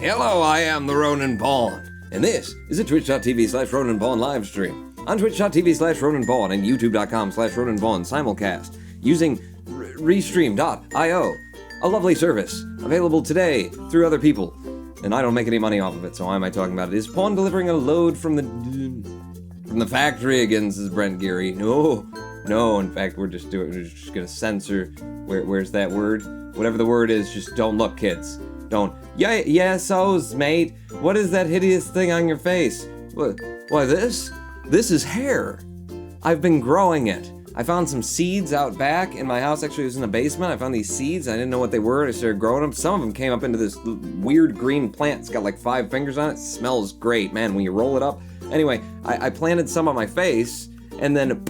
Hello, I am the Ronan Pawn, and this is a twitch.tv/Ronan Pawn live stream. On twitch.tv/Ronan Pawn and youtube.com/Ronan Pawn simulcast using restream.io, a lovely service available today through other people. And I don't make any money off of it, so why am I talking about it? Is Pawn delivering a load from the factory again, says Brent Geary. No, in fact, we're just gonna censor, where's that word? Whatever the word is, just don't look, kids. Don't. Yeah, so's, mate. What is that hideous thing on your face? Why, this is hair. I've been growing it. I found some seeds out back in my house. Actually, it was in the basement. I found these seeds. I didn't know what they were. I started growing them. Some of them came up into this weird green plant. It's got like 5 fingers on it. It smells great, man, when you roll it up. Anyway, I planted some on my face, and then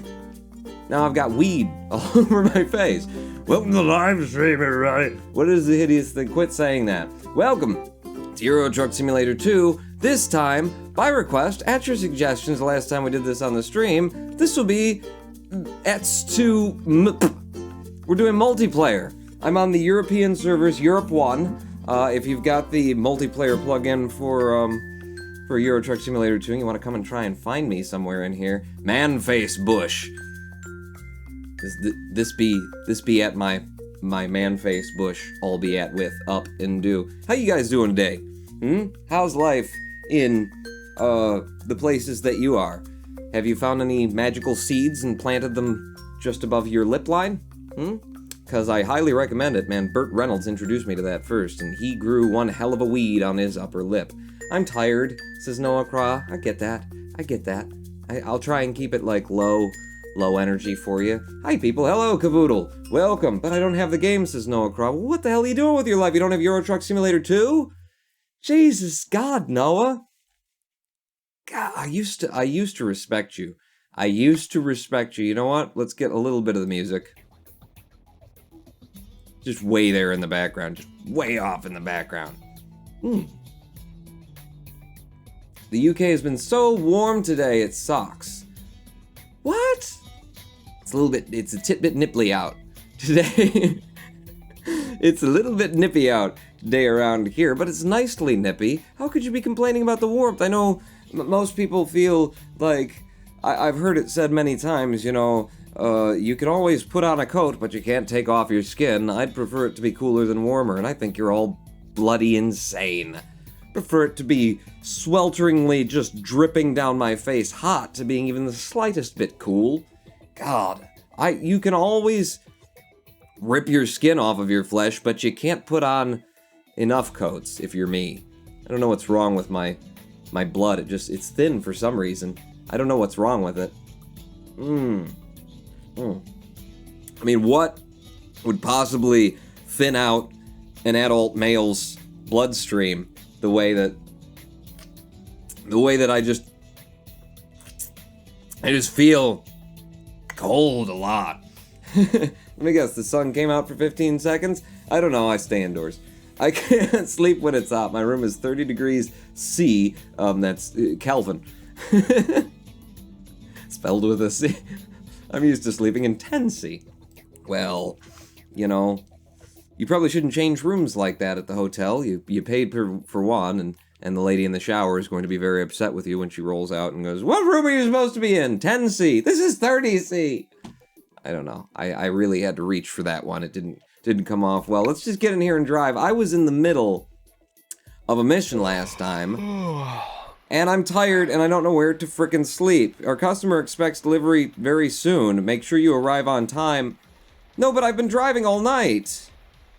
now I've got weed all over my face. Welcome to the live stream, everybody. What is the hideous thing? Quit saying that. Welcome to Euro Truck Simulator 2. This time, by request, at your suggestions, the last time we did this on the stream, this will be we're doing multiplayer. I'm on the European servers, Europe 1. If you've got the multiplayer plugin for Euro Truck Simulator 2 and you want to come and try and find me somewhere in here, Man-Face Bush. This be at my man-face bush, all be at with up and do. How you guys doing today? How's life in the places that you are? Have you found any magical seeds and planted them just above your lip line? Because I highly recommend it, man. Burt Reynolds introduced me to that first, and he grew one hell of a weed on his upper lip. I'm tired, says Noah Craw. I get that. I'll try and keep it like low energy for you. Hi people, hello Cavoodle, welcome. But I don't have the game, says Noah Craw. What the hell are you doing with your life? You don't have Euro Truck Simulator 2? Jesus God, Noah. God, I used to respect you. You know what? Let's get a little bit of the music. Just way there in the background, just way off in the background. The UK has been so warm today, it sucks. What? It's a bit nipply out today. It's a little bit nippy out today around here, but it's nicely nippy. How could you be complaining about the warmth? I know most people feel like, I've heard it said many times, you know, you can always put on a coat, but you can't take off your skin. I'd prefer it to be cooler than warmer, and I think you're all bloody insane. Prefer it to be swelteringly just dripping down my face hot to being even the slightest bit cool. God, you can always rip your skin off of your flesh, but you can't put on enough coats if you're me. I don't know what's wrong with my blood. It's thin for some reason. I don't know what's wrong with it. I mean, what would possibly thin out an adult male's bloodstream the way that I just feel cold a lot. Let me guess, the sun came out for 15 seconds? I don't know, I stay indoors. I can't sleep when it's hot. My room is 30 degrees C, that's Kelvin. Spelled with a C. I'm used to sleeping in 10 C. Well, you know, you probably shouldn't change rooms like that at the hotel. You paid for one, and the lady in the shower is going to be very upset with you when she rolls out and goes, "What room are you supposed to be in? 10C. This is 30C." I don't know. I really had to reach for that one. It didn't come off well. Let's just get in here and drive. I was in the middle of a mission last time, and I'm tired, and I don't know where to frickin' sleep. Our customer expects delivery very soon. Make sure you arrive on time. No, but I've been driving all night,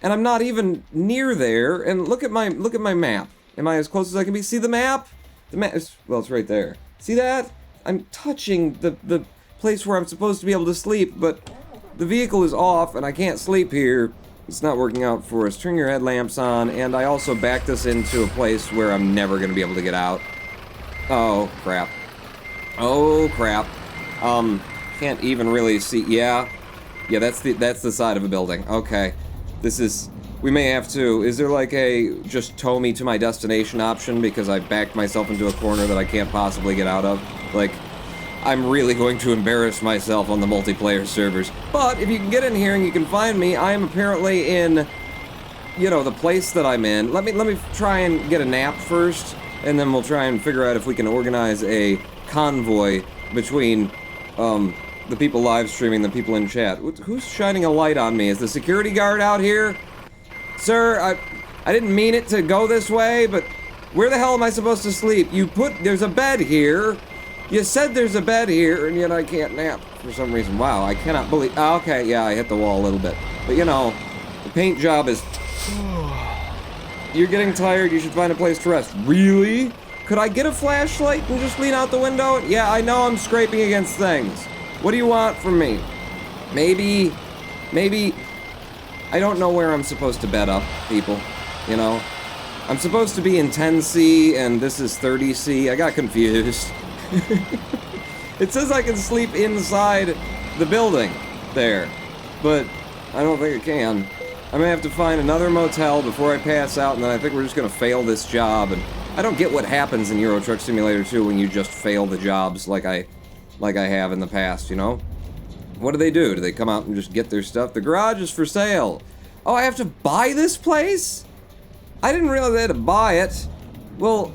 and I'm not even near there. And look at my map. Am I as close as I can be? See the map? The map is, well, it's right there. See that? I'm touching the place where I'm supposed to be able to sleep, but the vehicle is off, and I can't sleep here. It's not working out for us. Turn your headlamps on, and I also backed us into a place where I'm never going to be able to get out. Oh, crap. Can't even really see. Yeah, that's the side of a building. Okay. We may have to, is there like a just tow me to my destination option because I backed myself into a corner that I can't possibly get out of? Like, I'm really going to embarrass myself on the multiplayer servers. But if you can get in here and you can find me, I am apparently in you know, the place that I'm in. Let me try and get a nap first, and then we'll try and figure out if we can organize a convoy between the people live streaming, the people in chat. Who's shining a light on me? Is the security guard out here? Sir, I didn't mean it to go this way, but where the hell am I supposed to sleep? There's a bed here. You said there's a bed here, and yet I can't nap for some reason. Wow, I cannot believe... Oh, okay, yeah, I hit the wall a little bit. But, you know, the paint job is... You're getting tired, you should find a place to rest. Really? Could I get a flashlight and just lean out the window? Yeah, I know I'm scraping against things. What do you want from me? Maybe... I don't know where I'm supposed to bed up, people. You know? I'm supposed to be in 10C, and this is 30C. I got confused. It says I can sleep inside the building there, but I don't think I can. I may have to find another motel before I pass out, and then I think we're just gonna fail this job. And I don't get what happens in Euro Truck Simulator 2 when you just fail the jobs like I have in the past, you know? What do? Do they come out and just get their stuff? The garage is for sale. Oh, I have to buy this place? I didn't realize I had to buy it. Well,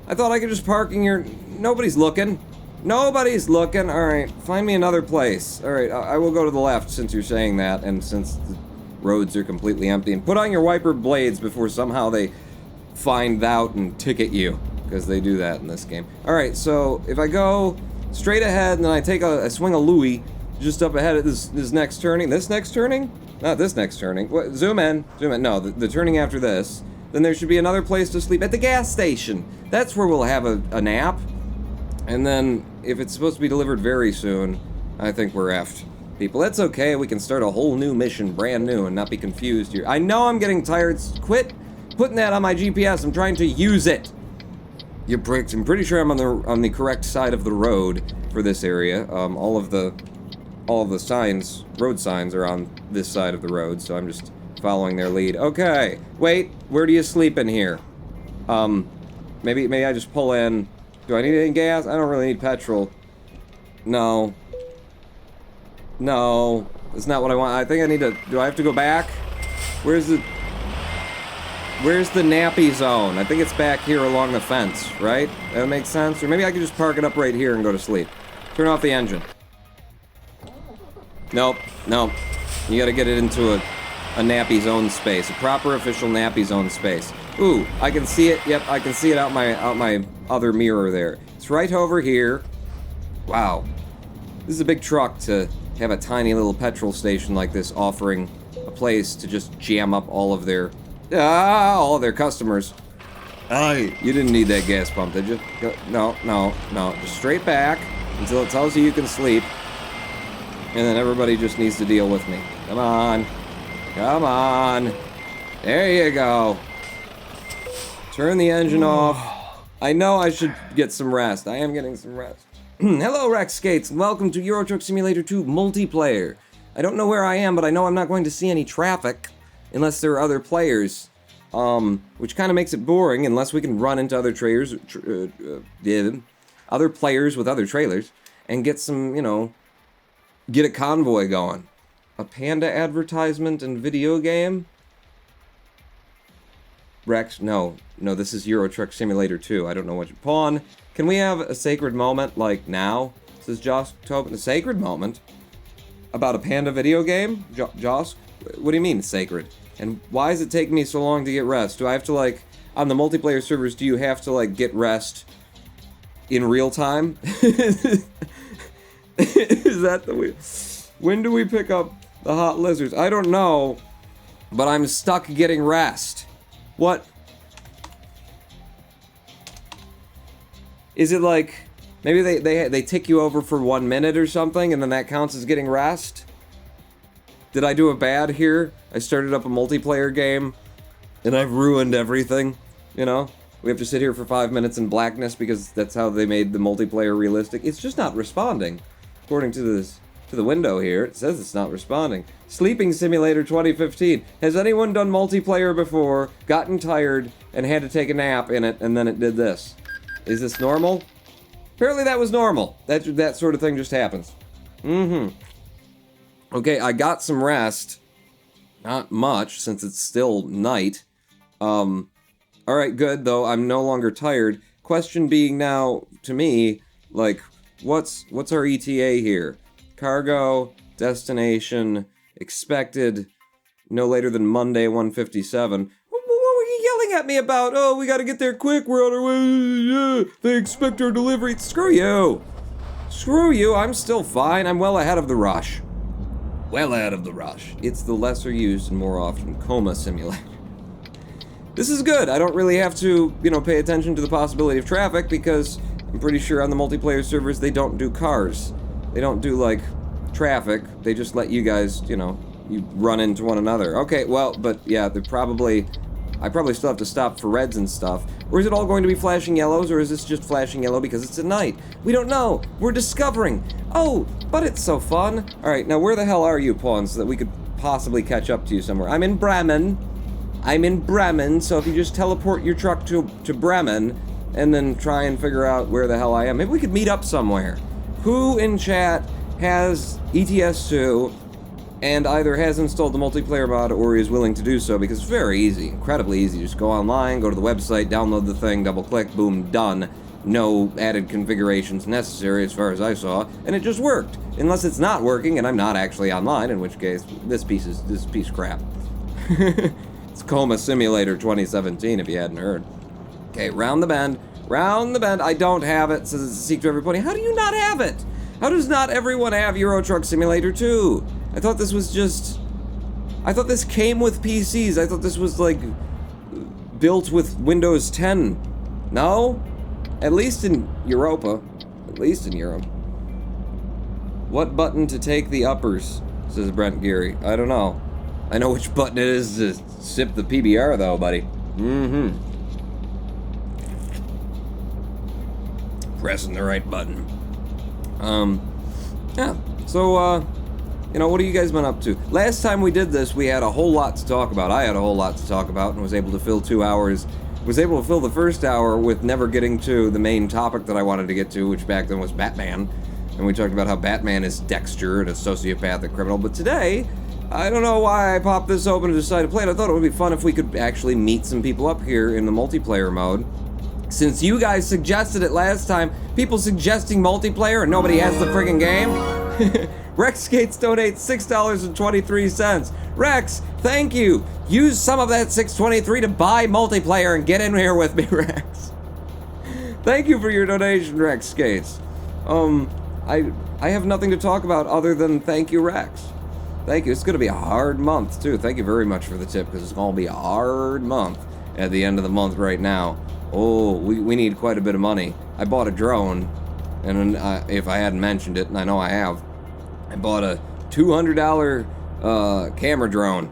I thought I could just park in here. Nobody's looking. Nobody's looking. Alright, find me another place. Alright, I will go to the left since you're saying that, and since the roads are completely empty. And put on your wiper blades before somehow they find out and ticket you. Because they do that in this game. Alright, so if I go straight ahead and then I take a swing a Louis just up ahead of this next turning. This next turning? Not this next turning. What? Zoom in. Zoom in. No, the turning after this. Then there should be another place to sleep at the gas station. That's where we'll have a nap. And then, if it's supposed to be delivered very soon, I think we're effed. People, that's okay. We can start a whole new mission, brand new, and not be confused here. I know I'm getting tired. Quit putting that on my GPS. I'm trying to use it. You pricks. I'm pretty sure I'm on the correct side of the road for this area. All of the signs, road signs, are on this side of the road, so I'm just following their lead. Okay, wait, where do you sleep in here? Maybe I just pull in. Do I need any gas? I don't really need petrol. No. No, that's not what I want. I think I need to, do I have to go back? Where's the nappy zone? I think it's back here along the fence, right? That makes sense? Or maybe I could just park it up right here and go to sleep. Turn off the engine. Nope, nope. You gotta get it into a nappy zone space, a proper official nappy zone space. Ooh, I can see it. Yep, I can see it out my other mirror there. It's right over here. Wow. This is a big truck to have a tiny little petrol station like this offering a place to just jam up all of their customers. Aye, you didn't need that gas pump, did you? No. Just straight back until it tells you can sleep. And then everybody just needs to deal with me. Come on. Come on. There you go. Turn the engine off. I know I should get some rest. I am getting some rest. Hello, Rex Skates, and welcome to Euro Truck Simulator 2 multiplayer. I don't know where I am, but I know I'm not going to see any traffic unless there are other players. Which kind of makes it boring unless we can run into other other players with other trailers and get some, you know, get a convoy going. A panda advertisement and video game? Rex, no, this is Euro Truck Simulator 2. I don't know what you... Pawn, can we have a sacred moment, like, now? Says Joss Tobin. A sacred moment? About a panda video game? Joss? What do you mean, sacred? And why does it take me so long to get rest? Do I have to, like... On the multiplayer servers, do you have to, like, get rest in real time? Is that the way... When do we pick up the hot lizards? I don't know, but I'm stuck getting rest. What? Is it like, maybe they tick you over for 1 minute or something, and then that counts as getting rest? Did I do a bad here? I started up a multiplayer game, and I've ruined everything, you know? We have to sit here for 5 minutes in blackness because that's how they made the multiplayer realistic. It's just not responding, according to this. To the window here, it says it's not responding. Sleeping Simulator 2015. Has anyone done multiplayer before, gotten tired, and had to take a nap in it, and then it did this? Is this normal? Apparently that was normal. That sort of thing just happens. Okay, I got some rest. Not much, since it's still night. Alright, good, though. I'm no longer tired. Question being now, to me, like, what's our ETA here? Cargo, destination, expected, no later than Monday, 1:57. What were you yelling at me about? Oh, we gotta get there quick, we're on our way, yeah, they expect our delivery. Screw you! Screw you, I'm still fine, I'm well ahead of the rush. Well ahead of the rush. It's the lesser used and more often coma simulator. This is good. I don't really have to, pay attention to the possibility of traffic because I'm pretty sure on the multiplayer servers they don't do cars. They don't do, like, traffic. They just let you guys, you run into one another. Okay, well, but yeah, I probably still have to stop for reds and stuff. Or is it all going to be flashing yellows, or is this just flashing yellow because it's at night? We don't know. We're discovering. Oh, but it's so fun. Alright, now where the hell are you, Pawn, so that we could possibly catch up to you somewhere? I'm in Bremen. So if you just teleport your truck to Bremen, and then try and figure out where the hell I am. Maybe we could meet up somewhere. Who in chat has ETS2, and either has installed the multiplayer mod or is willing to do so, because it's very easy, incredibly easy. Just go online, go to the website, download the thing, double-click, boom, done. No added configurations necessary as far as I saw, and it just worked. Unless it's not working, and I'm not actually online, in which case, this piece of crap. It's Coma Simulator 2017, if you hadn't heard. Okay, round the bend. I don't have it, says it's a secret to everybody. How do you not have it? How does not everyone have Euro Truck Simulator 2? I thought this was just... I thought this came with PCs. I thought this was, like, built with Windows 10. No? At least in Europa. At least in Europe. What button to take the uppers? Says Brent Geary. I don't know. I know which button it is to sip the PBR, though, buddy. Mm-hmm. Pressing the right button. Yeah. So, what have you guys been up to? Last time we did this, we had a whole lot to talk about. I had a whole lot to talk about and was able to fill 2 hours. Was able to fill the first hour with never getting to the main topic that I wanted to get to, which back then was Batman. And we talked about how Batman is Dexter and a sociopathic criminal. But today... I don't know why I popped this open and decided to play it. I thought it would be fun if we could actually meet some people up here in the multiplayer mode. Since you guys suggested it last time, people suggesting multiplayer and nobody has the friggin' game. Rex Skates donates $6.23. Rex, thank you. Use some of that $6.23 to buy multiplayer and get in here with me, Rex. Thank you for your donation, Rex Skates. I have nothing to talk about other than thank you, Rex. Thank you. It's going to be a hard month, too. Thank you very much for the tip, because it's going to be a hard month at the end of the month right now. Oh, we need quite a bit of money. I bought a drone, and if I hadn't mentioned it, and I know I have, I bought a $200 camera drone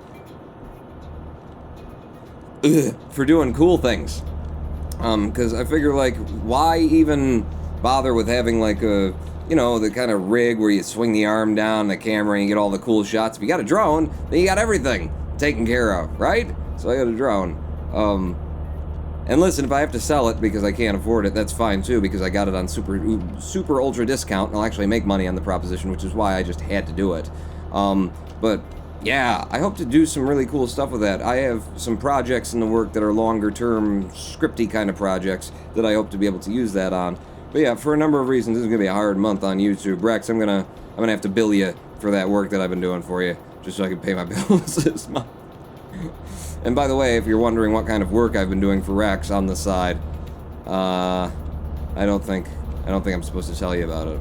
for doing cool things. Because I figure, like, why even bother with having, like, a... the kind of rig where you swing the arm down, the camera, and you get all the cool shots. If you got a drone, then you got everything taken care of, right? So I got a drone. And listen, if I have to sell it because I can't afford it, that's fine too, because I got it on super ultra discount, and I'll actually make money on the proposition, which is why I just had to do it. But yeah, I hope to do some really cool stuff with that. I have some projects in the work that are longer term, scripty kind of projects that I hope to be able to use that on. But yeah, for a number of reasons, this is gonna be a hard month on YouTube. Rex, I'm gonna have to bill you for that work that I've been doing for you, just so I can pay my bills this month. And by the way, if you're wondering what kind of work I've been doing for Rex on the side, I don't think I'm supposed to tell you about it.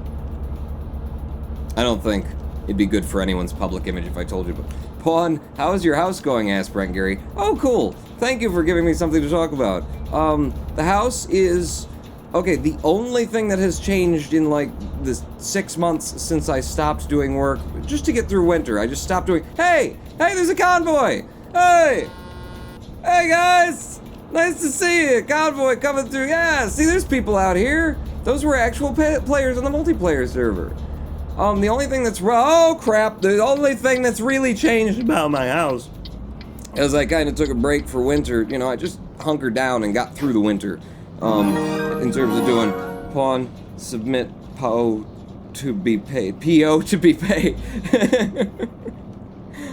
I don't think it'd be good for anyone's public image if I told you. But Pawn, how is your house going? Asked Brent Geary. Oh, cool. Thank you for giving me something to talk about. The house is. Okay, the only thing that has changed in, like, the 6 months since I stopped doing work, just to get through winter, I just stopped doing... Hey, there's a convoy! Hey! Hey, guys! Nice to see you! Convoy coming through. Yeah, see, there's people out here. Those were actual players on the multiplayer server. The only thing that's... Oh, crap! The only thing that's really changed about my house is I kind of took a break for winter. I just hunkered down and got through the winter. In terms of doing pawn, submit, PO to be paid. PO to be paid.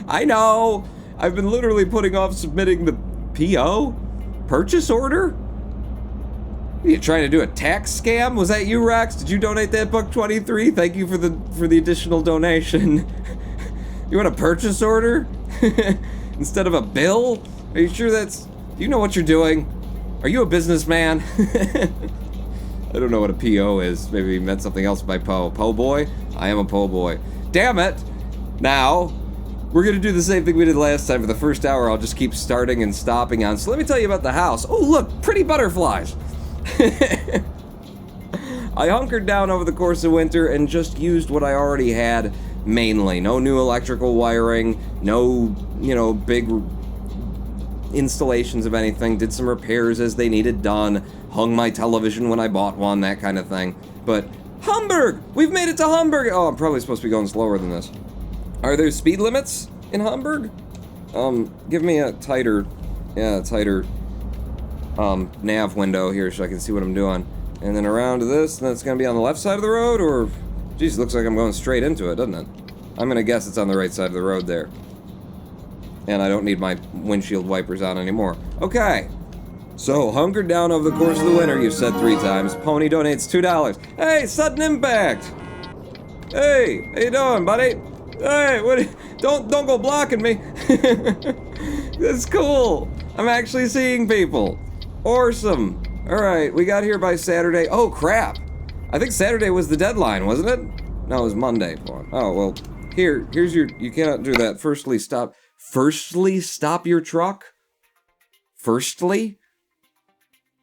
I know. I've been literally putting off submitting the PO? Purchase order? Are you trying to do a tax scam? Was that you, Rex? Did you donate that $1.23? Thank you for the additional donation. You want a purchase order? Instead of a bill? Are you sure that's... Do you know what you're doing? Are you a businessman? I don't know what a PO is. Maybe he meant something else by Po. Po boy? I am a Po boy. Damn it! Now, we're gonna do the same thing we did last time. For the first hour, I'll just keep starting and stopping on. So let me tell you about the house. Oh, look! Pretty butterflies! I hunkered down over the course of winter and just used what I already had mainly. No new electrical wiring, no, big installations of anything. Did some repairs as they needed done. Hung my television when I bought one, that kind of thing. But Hamburg! We've made it to Hamburg! Oh, I'm probably supposed to be going slower than this. Are there speed limits in Hamburg? Give me a tighter nav window here so I can see what I'm doing. And then around to this, and that's gonna be on the left side of the road, or... Geez, it looks like I'm going straight into it, doesn't it? I'm gonna guess it's on the right side of the road there. And I don't need my windshield wipers on anymore. Okay. So, hunkered down over the course of the winter, you've said 3 times. Pony donates $2. Hey, sudden impact! Hey, how you doing, buddy? Hey, don't go blocking me. That's cool. I'm actually seeing people. Awesome. Alright, we got here by Saturday. Oh, crap. I think Saturday was the deadline, wasn't it? No, it was Monday. Oh, well, here's your... You cannot do that. Firstly, stop your truck? Firstly?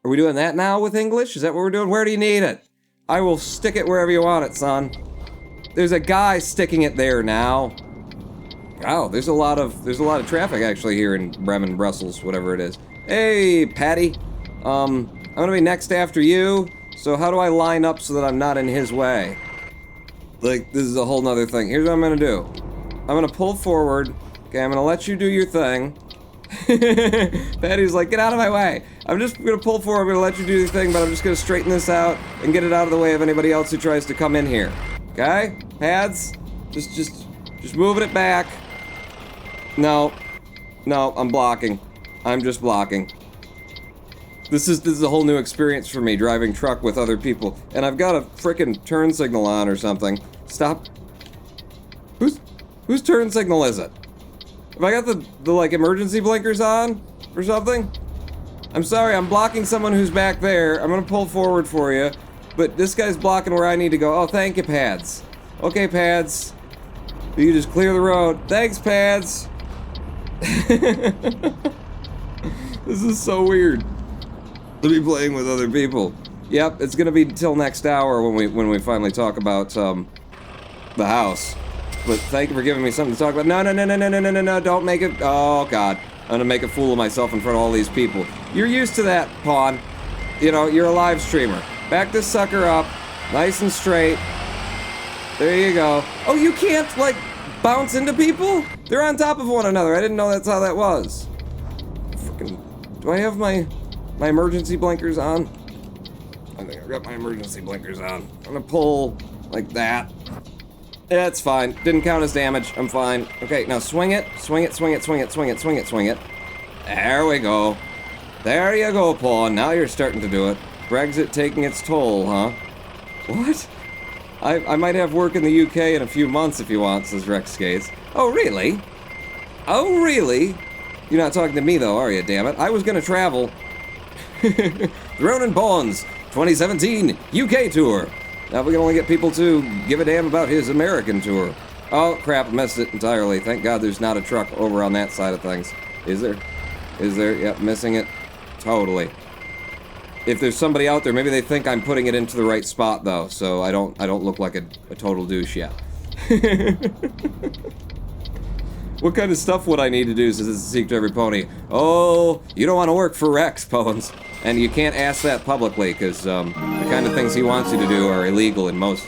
Are we doing that now with English? Is that what we're doing? Where do you need it? I will stick it wherever you want it, son. There's a guy sticking it there now. Wow, there's a lot of traffic actually here in Bremen, Brussels, whatever it is. Hey, Patty. I'm gonna be next after you. So how do I line up so that I'm not in his way? Like, this is a whole nother thing. Here's what I'm gonna do. I'm gonna pull forward. Okay, I'm gonna let you do your thing. Patty's like, get out of my way. I'm just gonna pull forward, I'm gonna let you do your thing, but I'm just gonna straighten this out and get it out of the way of anybody else who tries to come in here. Okay? Pads? Just moving it back. No, I'm blocking. I'm just blocking. This is a whole new experience for me, driving truck with other people. And I've got a frickin' turn signal on or something. Stop. Whose turn signal is it? Have I got the like, emergency blinkers on? Or something? I'm sorry, I'm blocking someone who's back there. I'm gonna pull forward for you. But this guy's blocking where I need to go. Oh, thank you, Pads. Okay, Pads. You just clear the road. Thanks, Pads. This is so weird. To be playing with other people. Yep, it's gonna be till next hour when we finally talk about the house. But thank you for giving me something to talk about. No, don't make it. Oh God, I'm gonna make a fool of myself in front of all these people. You're used to that, Pawn. You know, you're a live streamer. Back this sucker up, nice and straight. There you go. Oh, you can't like bounce into people? They're on top of one another. I didn't know that's how that was. Freaking. Do I have my emergency blinkers on? I think I've got my emergency blinkers on. I'm gonna pull like that. Yeah, it's fine. Didn't count as damage. I'm fine. Okay, now swing it. Swing it. There we go. There you go, Pawn. Now you're starting to do it. Brexit taking its toll, huh? What? I might have work in the UK in a few months if you want, says Rex Skates. Oh, really? Oh, really? You're not talking to me, though, are you, damn it? I was gonna travel. Ronan Bonds, 2017 UK tour. Now we can only get people to give a damn about his American tour. Oh, crap, I missed it entirely. Thank God there's not a truck over on that side of things. Is there? Is there? Yep, missing it. Totally. If there's somebody out there, maybe they think I'm putting it into the right spot, though, so I don't look like a total douche yet. What kind of stuff would I need to do, says it's a secret to every pony? Oh, you don't want to work for Rex, Pones. And you can't ask that publicly, because the kind of things he wants you to do are illegal in most...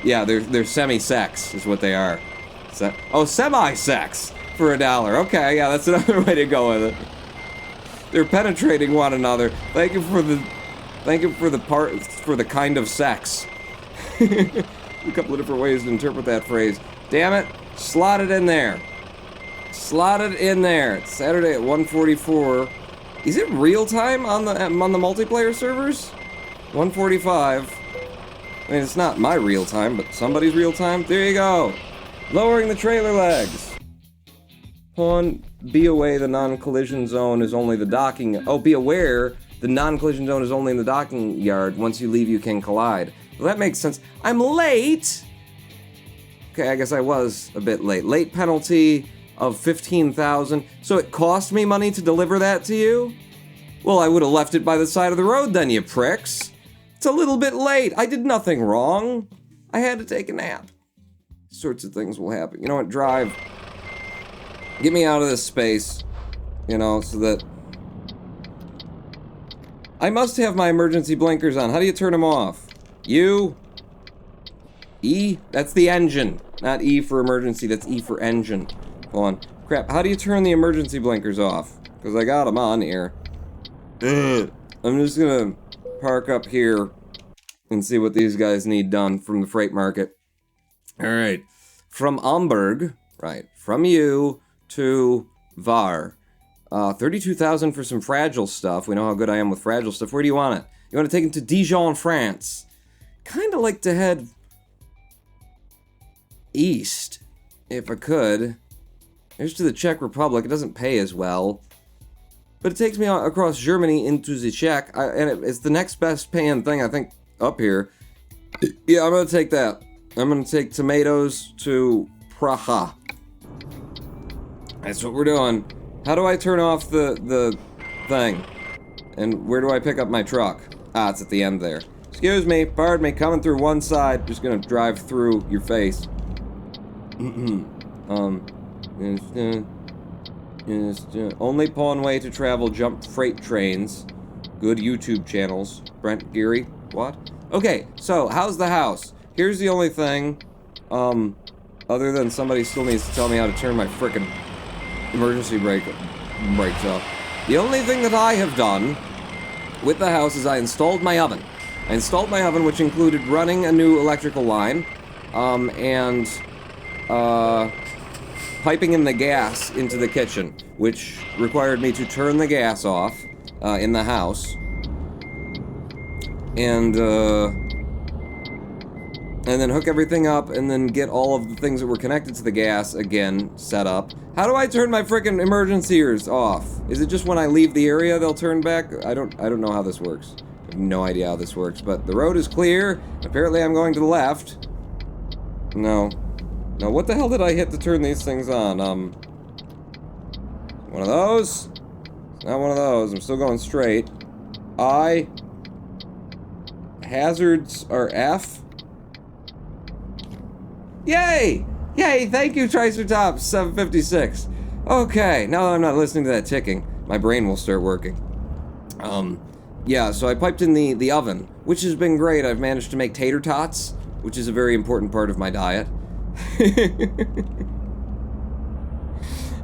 Yeah, they're semi-sex, is what they are. Oh, semi-sex for $1. Okay, yeah, that's another way to go with it. They're penetrating one another. Thank you for the kind of sex. A couple of different ways to interpret that phrase. Damn it, slot it in there. Slotted in there. It's Saturday at 1:44. Is it real time on the multiplayer servers? 1:45. I mean, it's not my real time, but somebody's real time. There you go. Lowering the trailer legs. Pawn, be aware the non-collision zone is only the docking. Oh, be aware the non-collision zone is only in the docking yard. Once you leave, you can collide. Well, that makes sense. I'm late. Okay, I guess I was a bit late. Late penalty of 15,000. So it cost me money to deliver that to you? Well, I would have left it by the side of the road then, you pricks. It's a little bit late. I did nothing wrong. I had to take a nap. Sorts of things will happen. You know what? Drive. Get me out of this space. You know, so that... I must have my emergency blinkers on. How do you turn them off? U. E? That's the engine. Not E for emergency. That's E for engine. Hold on. Crap. How do you turn the emergency blinkers off? Because I got them on here. I'm just gonna park up here and see what these guys need done from the freight market. Alright. From Amberg, right, from you to Var. 32,000 for some fragile stuff. We know how good I am with fragile stuff. Where do you want it? You want to take it to Dijon, France. Kind of like to head east, if I could. Here's to the Czech Republic. It doesn't pay as well. But it takes me across Germany into the Czech, and it's the next best paying thing, I think, up here. Yeah, I'm gonna take that. I'm gonna take tomatoes to Praha. That's what we're doing. How do I turn off the thing? And where do I pick up my truck? Ah, it's at the end there. Excuse me, pardon me, coming through one side. Just gonna drive through your face. Only pawn way to travel, jump freight trains. Good YouTube channels. Brent Geary, what? Okay, so, how's the house? Here's the only thing, other than somebody still needs to tell me how to turn my frickin' emergency brakes off. The only thing that I have done with the house is I installed my oven. I installed my oven, which included running a new electrical line, and piping in the gas into the kitchen, which required me to turn the gas off in the house, and then hook everything up, and then get all of the things that were connected to the gas again set up. How do I turn my frickin' emergencies off? Is it just when I leave the area they'll turn back? I don't know how this works. I have no idea how this works, but the road is clear. Apparently I'm going to the left. No. No, what the hell did I hit to turn these things on? One of those? Not one of those. I'm still going straight. I. Hazards are F. Yay! Yay, thank you, Triceratops 756. Okay, now that I'm not listening to that ticking, my brain will start working. Yeah, so I piped in the oven, which has been great. I've managed to make tater tots, which is a very important part of my diet.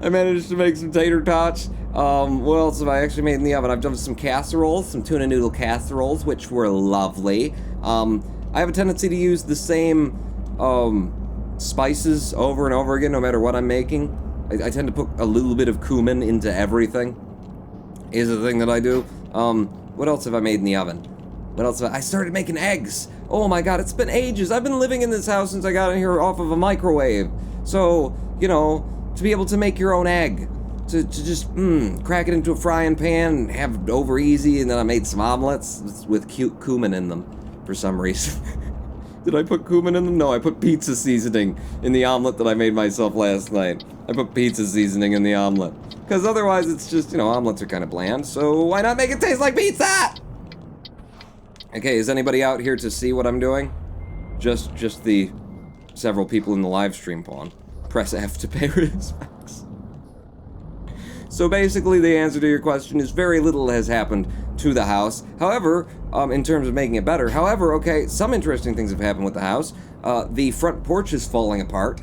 I managed to make some tater tots. What else have I actually made in the oven? I've done some casseroles, some tuna noodle casseroles, which were lovely. I have a tendency to use the same, spices over and over again, no matter what I'm making. I tend to put a little bit of cumin into everything, is the thing that I do. What else have I made in the oven? What else I started making eggs. Oh my god, it's been ages. I've been living in this house since I got in here off of a microwave. So, you know, to be able to make your own egg. To just, crack it into a frying pan and have it over easy, and then I made some omelets with cumin in them for some reason. Did I put cumin in them? No, I put pizza seasoning in the omelet that I made myself last night. I put pizza seasoning in the omelet. Because otherwise it's just, you know, omelets are kind of bland, so why not make it taste like pizza? Okay, is anybody out here to see what I'm doing? Just the several people in the live stream, Pawn. Press F to pay respects. So basically the answer to your question is very little has happened to the house. However, in terms of making it better, okay, some interesting things have happened with the house. The front porch is falling apart.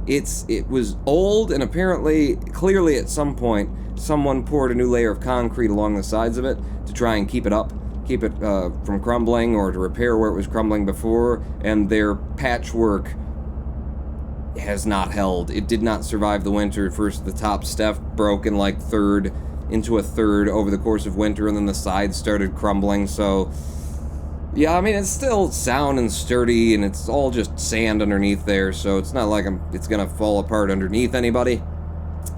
It was old, and apparently, clearly at some point, someone poured a new layer of concrete along the sides of it to try and keep it up, keep it from crumbling, or to repair where it was crumbling before, and their patchwork has not held. It did not survive the winter. First, the top step broke in like third into a third over the course of winter, and then the sides started crumbling, so... Yeah, I mean, it's still sound and sturdy, and it's all just sand underneath there, so it's not like it's gonna fall apart underneath anybody,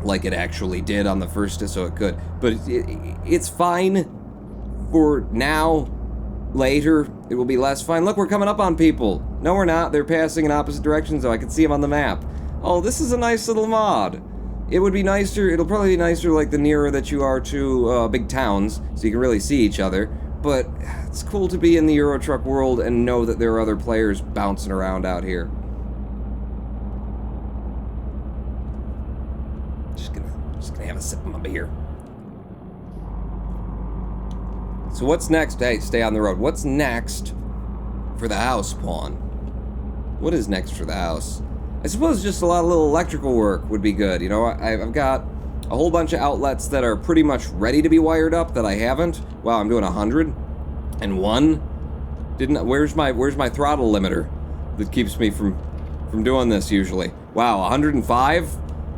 like it actually did on the first, so it could. But it's fine for now. Later, it will be less fine. Look, we're coming up on people. No, we're not. They're passing in opposite directions, though. I can see them on the map. Oh, this is a nice little mod. It would be nicer, it'll probably be nicer, like, the nearer that you are to big towns, so you can really see each other. But it's cool to be in the Euro Truck world and know that there are other players bouncing around out here. Just gonna have a sip of my beer. So what's next? Hey, stay on the road. What's next for the house, Pawn? What is next for the house? I suppose just a lot of little electrical work would be good. You know, I've got a whole bunch of outlets that are pretty much ready to be wired up that I haven't. Wow, I'm doing 101. Where's my throttle limiter that keeps me from doing this usually? Wow, 105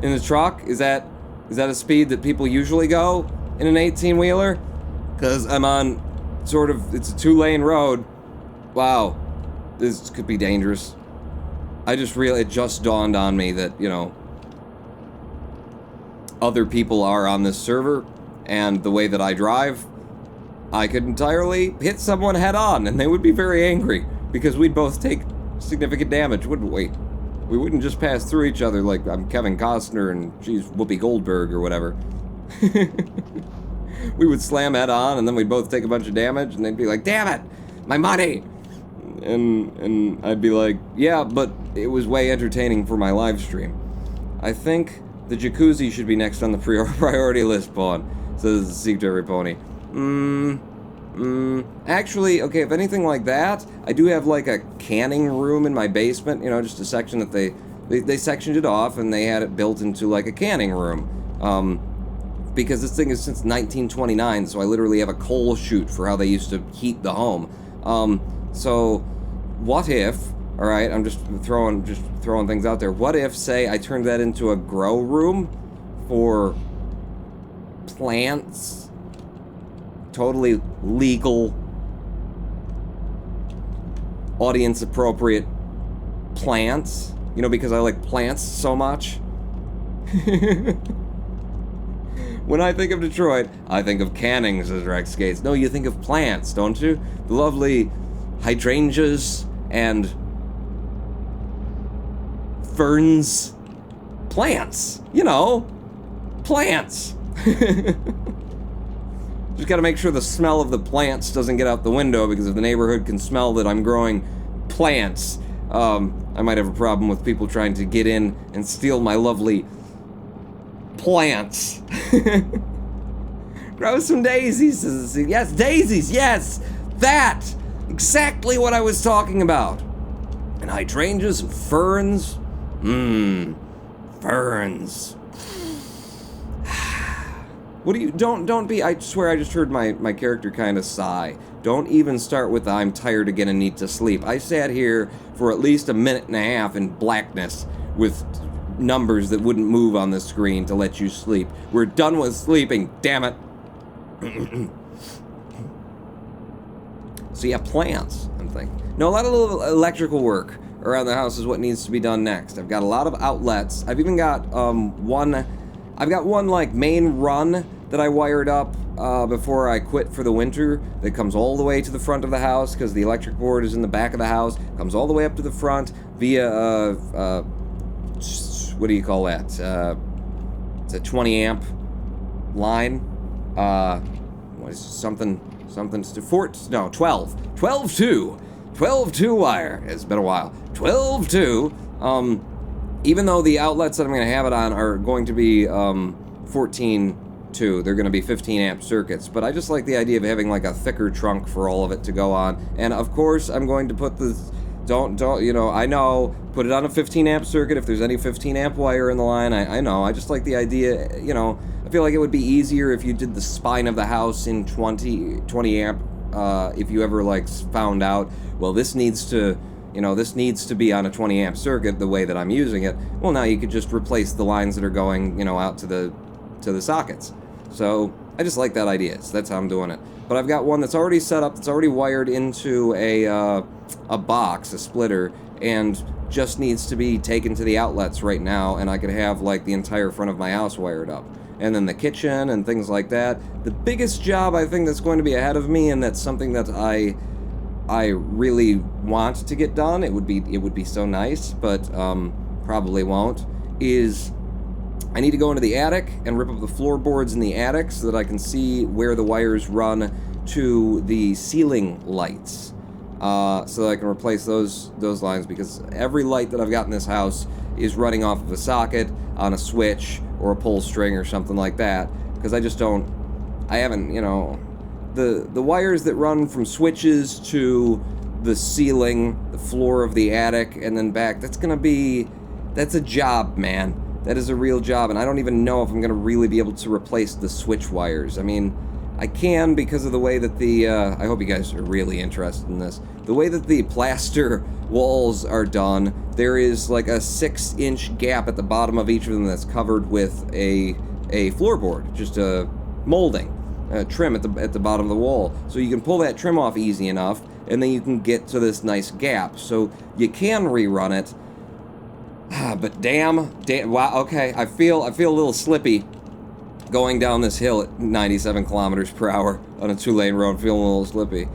in the truck? Is that a speed that people usually go in an 18-wheeler? Because I'm on sort of, it's a 2-lane road. Wow, this could be dangerous. It just dawned on me that, you know, other people are on this server, and the way that I drive, I could entirely hit someone head on, and they would be very angry, because we'd both take significant damage, wouldn't we? We wouldn't just pass through each other like I'm Kevin Costner and she's Whoopi Goldberg or whatever. We would slam head on, and then we'd both take a bunch of damage, and they'd be like, "Damn it, my money!" And I'd be like, "Yeah, but it was way entertaining for my live stream." I think the jacuzzi should be next on the priority list, Pawn, says the Seek to Every Pony. Actually, okay, if anything like that, I do have like a canning room in my basement, you know, just a section that they sectioned it off, and they had it built into like a canning room. Because this thing is since 1929, so I literally have a coal chute for how they used to heat the home. So what if, all right, I'm just throwing things out there. What if, say, I turned that into a grow room for plants? Totally legal, audience appropriate plants, you know, because I like plants so much. When I think of Detroit, I think of canning, says Rex Gates. No, you think of plants, don't you? The lovely hydrangeas and ferns. Plants, you know, plants. Just gotta make sure the smell of the plants doesn't get out the window, because if the neighborhood can smell that I'm growing plants, I might have a problem with people trying to get in and steal my lovely plants. Grow some daisies. Yes, daisies, yes! That! Exactly what I was talking about. And hydrangeas and ferns. Ferns. What do you, don't be, I swear I just heard my character kind of sigh. Don't even start with the "I'm tired again and need to sleep." I sat here for at least a minute and a half in blackness with numbers that wouldn't move on the screen to let you sleep. We're done with sleeping, damn it. So yeah, plants, I'm thinking. No, a lot of little electrical work around the house is what needs to be done next. I've got a lot of outlets. I've even got one like main run that I wired up before I quit for the winter that comes all the way to the front of the house, because the electric board is in the back of the house, comes all the way up to the front via what do you call that? It's a 20 amp line. What is something 12-2 wire. It's been a while. 12-2. Even though the outlets that I'm going to have it on are going to be 14-2, they're going to be 15 amp circuits. But I just like the idea of having like a thicker trunk for all of it to go on. And of course, I'm going to put the don't you know, I know, put it on a 15 amp circuit if there's any 15 amp wire in the line. I know. I just like the idea, you know. I feel like it would be easier if you did the spine of the house in 20 amp. If you ever like found out, well, this needs to you know, this needs to be on a 20 amp circuit the way that I'm using it. Well, now you could just replace the lines that are going, you know, out to the sockets. So I just like that idea. So that's how I'm doing it. But I've got one that's already set up, that's already wired into a box, a splitter, and just needs to be taken to the outlets right now, and I could have like the entire front of my house wired up. And then the kitchen and things like that. The biggest job I think that's going to be ahead of me, and that's something that I really want to get done, it would be so nice, but probably won't, is I need to go into the attic and rip up the floorboards in the attic so that I can see where the wires run to the ceiling lights, so that I can replace those lines, because every light that I've got in this house is running off of a socket on a switch or a pull string or something like that, because I haven't, you know, the wires that run from switches to the ceiling, the floor of the attic, and then back, that's a job, man. That is a real job, and I don't even know if I'm going to really be able to replace the switch wires. I mean, I can because of the way that I hope you guys are really interested in this. The way that the plaster walls are done, there is like a 6-inch gap at the bottom of each of them that's covered with a floorboard, just a molding, trim at the bottom of the wall. So you can pull that trim off easy enough, and then you can get to this nice gap. So you can rerun it. But damn, wow, okay, I feel a little slippy going down this hill at 97 kilometers per hour on a 2-lane road, feeling a little slippy.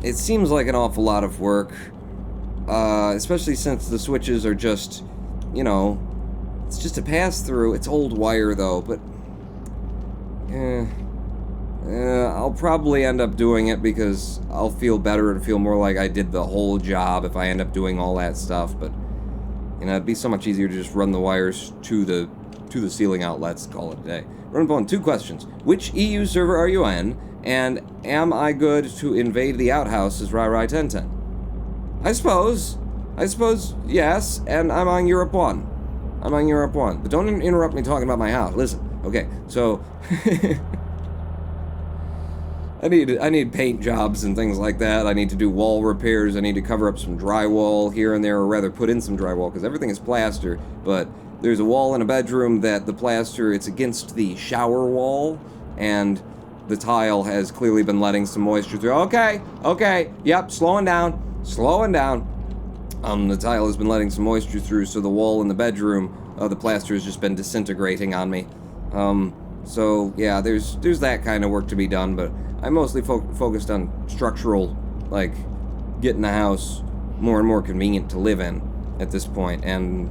It seems like an awful lot of work, especially since the switches are just, you know, it's just a pass-through. It's old wire, though, but I'll probably end up doing it because I'll feel better and feel more like I did the whole job if I end up doing all that stuff, but you know, it'd be so much easier to just run the wires to the ceiling outlets, call it a day. Run upon 2 questions. Which EU server are you in? And am I good to invade the outhouse as Rai1010? I suppose yes, and I'm on Europe 1. But don't interrupt me talking about my house. Listen, okay, so I need paint jobs and things like that. I need to do wall repairs. I need to cover up some drywall here and there, or rather put in some drywall, because everything is plaster, but there's a wall in a bedroom that the plaster, it's against the shower wall, and the tile has clearly been letting some moisture through. Okay, yep, slowing down. The tile has been letting some moisture through, so the wall in the bedroom, the plaster has just been disintegrating on me. So yeah, there's that kind of work to be done, but I'm mostly focused on structural, like getting the house more and more convenient to live in at this point, and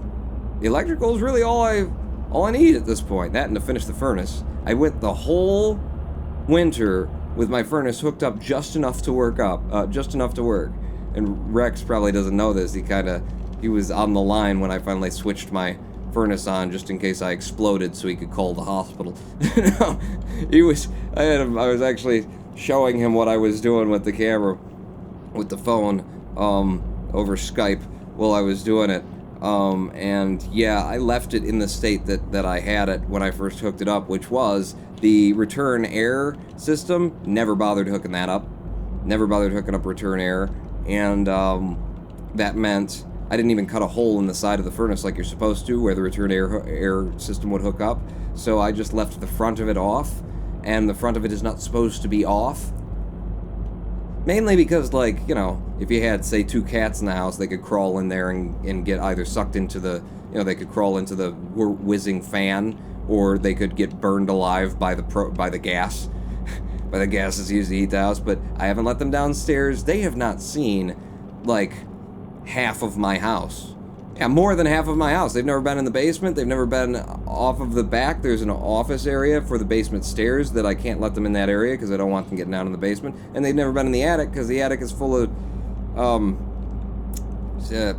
electrical is really all I need at this point. That and to finish the furnace. I went the whole winter with my furnace hooked up just enough to work. And Rex probably doesn't know this. He was on the line when I finally switched my furnace on, just in case I exploded, so he could call the hospital. No, I was actually showing him what I was doing with the camera, with the phone, over Skype while I was doing it. And yeah, I left it in the state that I had it when I first hooked it up, which was the return air system. Never bothered hooking that up. Never bothered hooking up return air. And that meant I didn't even cut a hole in the side of the furnace like you're supposed to, where the return air system would hook up. So I just left the front of it off, and the front of it is not supposed to be off. Mainly because, like, you know, if you had, say, 2 cats in the house, they could crawl in there and get either sucked into the, you know, they could crawl into the whizzing fan, or they could get burned alive by the gas. By the gas that's used to heat the house. But I haven't let them downstairs. They have not seen, like, half of my house. Yeah, more than half of my house. They've never been in the basement. They've never been off of the back. There's an office area for the basement stairs that I can't let them in that area because I don't want them getting down in the basement. And they've never been in the attic because the attic is full of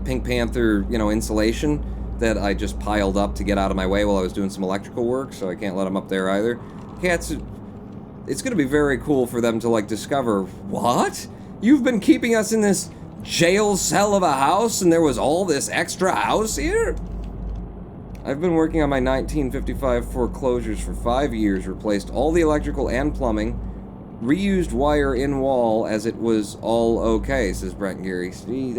Pink Panther, you know, insulation that I just piled up to get out of my way while I was doing some electrical work, so I can't let them up there either. Cats, it's going to be very cool for them to, like, discover, what? You've been keeping us in this jail cell of a house, and there was all this extra house here? I've been working on my 1955 foreclosures for 5 years, replaced all the electrical and plumbing, reused wire in wall as it was all okay, says Brent Geary. See,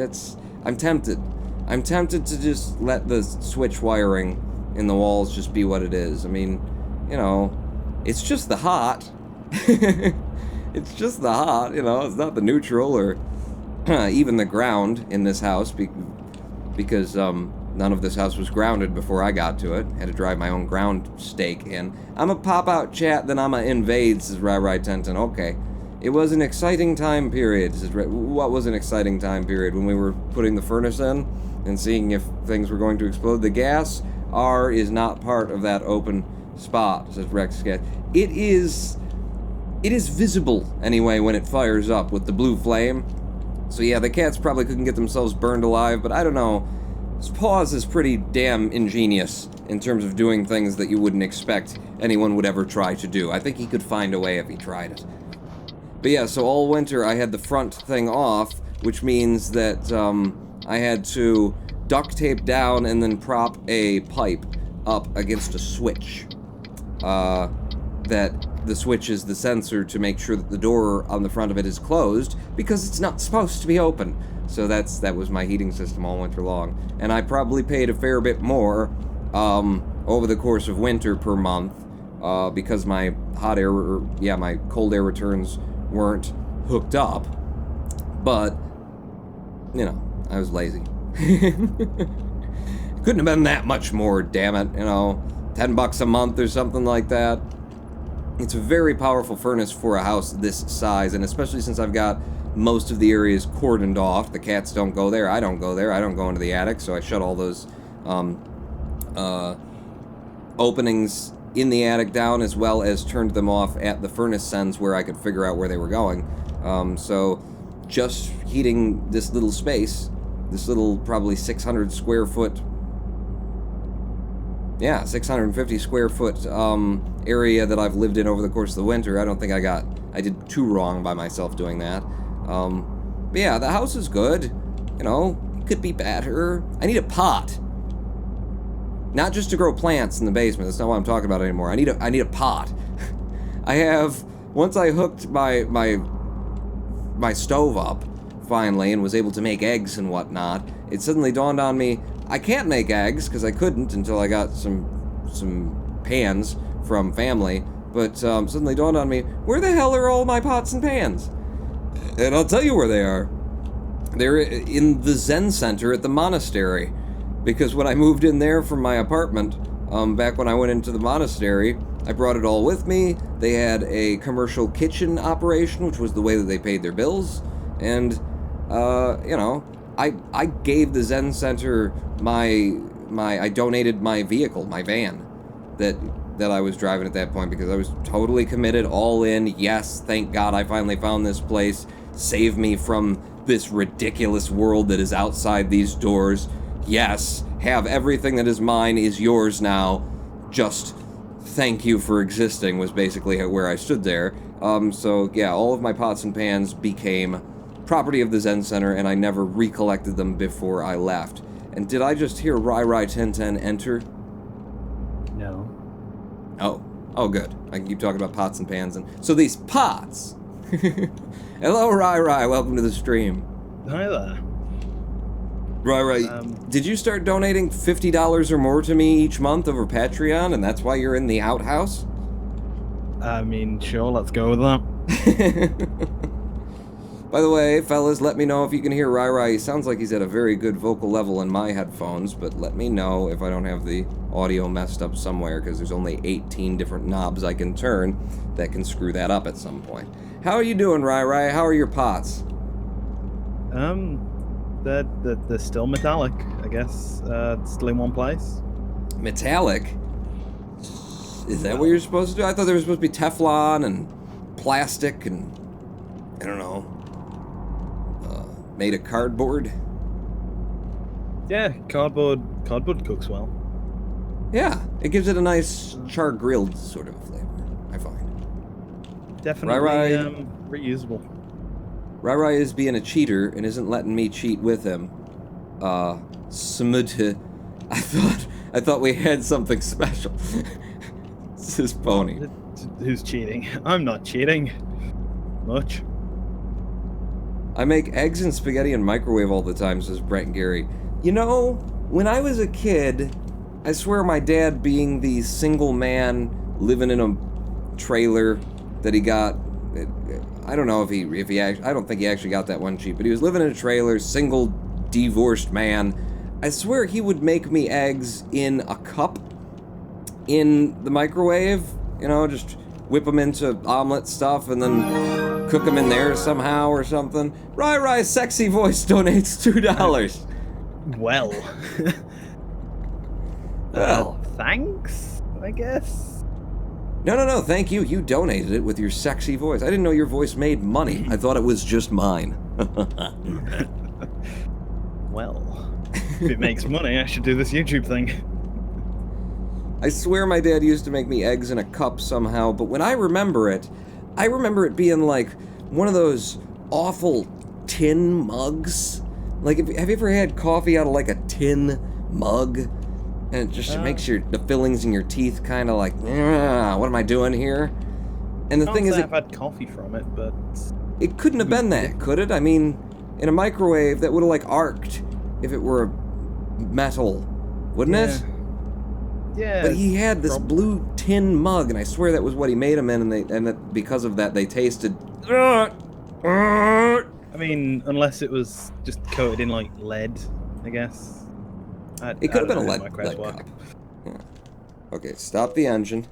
I'm tempted. I'm tempted to just let the switch wiring in the walls just be what it is. I mean, you know, it's just the hot. It's just the hot, you know, it's not the neutral or even the ground in this house because none of this house was grounded before I got to it. Had to drive my own ground stake in. I'm a pop-out chat, then I'm a invade, says Rai Tenton. Okay. It was an exciting time period, says what was an exciting time period? When we were putting the furnace in and seeing if things were going to explode. The gas R is not part of that open spot, says Rex Cat. It is visible, anyway, when it fires up with the blue flame. So yeah, the cats probably couldn't get themselves burned alive, but I don't know. Paws is pretty damn ingenious in terms of doing things that you wouldn't expect anyone would ever try to do. I think he could find a way if he tried it. But yeah, so all winter I had the front thing off, which means that I had to duct tape down and then prop a pipe up against a switch. That the switch is the sensor to make sure that the door on the front of it is closed because it's not supposed to be open. So that was my heating system all winter long. And I probably paid a fair bit more over the course of winter per month because my my cold air returns weren't hooked up. But, you know, I was lazy. Couldn't have been that much more, damn it, you know, $10 a month or something like that. It's a very powerful furnace for a house this size, and especially since I've got most of the areas cordoned off. The cats don't go there, I don't go there, I don't go into the attic, so I shut all those openings in the attic down, as well as turned them off at the furnace sends where I could figure out where they were going. So just heating this little space, this little probably 600 square foot, 650 square foot area that I've lived in over the course of the winter. I don't think I did too wrong by myself doing that. But yeah, the house is good. You know, it could be better. I need a pot. Not just to grow plants in the basement. That's not what I'm talking about anymore. I need a pot. Once I hooked my stove up finally and was able to make eggs and whatnot, it suddenly dawned on me I can't make eggs because I couldn't until I got some pans from family. But suddenly dawned on me, where the hell are all my pots and pans? And I'll tell you where they are. They're in the Zen Center at the monastery. Because when I moved in there from my apartment, back when I went into the monastery, I brought it all with me. They had a commercial kitchen operation, which was the way that they paid their bills. And, you know, I gave the Zen Center I donated my vehicle, my van, that I was driving at that point because I was totally committed, all in. Yes, thank God I finally found this place. Save me from this ridiculous world that is outside these doors. Yes, have everything that is mine is yours now. Just thank you for existing was basically where I stood there. So yeah, all of my pots and pans became property of the Zen Center, and I never recollected them before I left. And did I just hear Rai 1010 enter? No. Oh, good. I can keep talking about pots and pans. And so these pots. Hello, Rai. Welcome to the stream. Hi there. Rai, did you start donating $50 or more to me each month over Patreon, and that's why you're in the outhouse? I mean, sure, let's go with that. By the way, fellas, let me know if you can hear Rai. He sounds like he's at a very good vocal level in my headphones, but let me know if I don't have the audio messed up somewhere, because there's only 18 different knobs I can turn that can screw that up at some point. How are you doing, Rai? How are your pots? They're still metallic, I guess. Still in one place. Metallic? Is that what you're supposed to do? I thought they were supposed to be Teflon and plastic and, I don't know, made of cardboard. Yeah, cardboard cooks well. Yeah, it gives it a nice char-grilled sort of flavor, I find. Definitely reusable. Rai is being a cheater and isn't letting me cheat with him. Smut. I thought we had something special. This is Pony. Who's cheating? I'm not cheating. Much. I make eggs and spaghetti in microwave all the time, says Brent Gary. You know, when I was a kid, I swear my dad, being the single man living in a trailer that he got, I don't know if he actually, I don't think he actually got that one cheap, but he was living in a trailer, single, divorced man. I swear he would make me eggs in a cup in the microwave, you know, just whip them into omelet stuff and then cook them in there somehow or something. Rai Sexy Voice donates $2. Well. Well. Thanks, I guess. No, thank you. You donated it with your sexy voice. I didn't know your voice made money. I thought it was just mine. Well, if it makes money, I should do this YouTube thing. I swear my dad used to make me eggs in a cup somehow, but when I remember it being like one of those awful tin mugs. Like, have you ever had coffee out of like a tin mug? And it just makes the fillings in your teeth kind of like, what am I doing here? And the thing is, I've had coffee from it, but it couldn't have been that, could it? I mean, in a microwave, that would have like arced if it were metal, wouldn't it? Yeah. But he had this blue tin mug, and I swear that was what he made them in, and that because of that, they tasted. I mean, unless it was just coated in like lead, I guess. It could have been a lead cup. Yeah. Okay, stop the engine.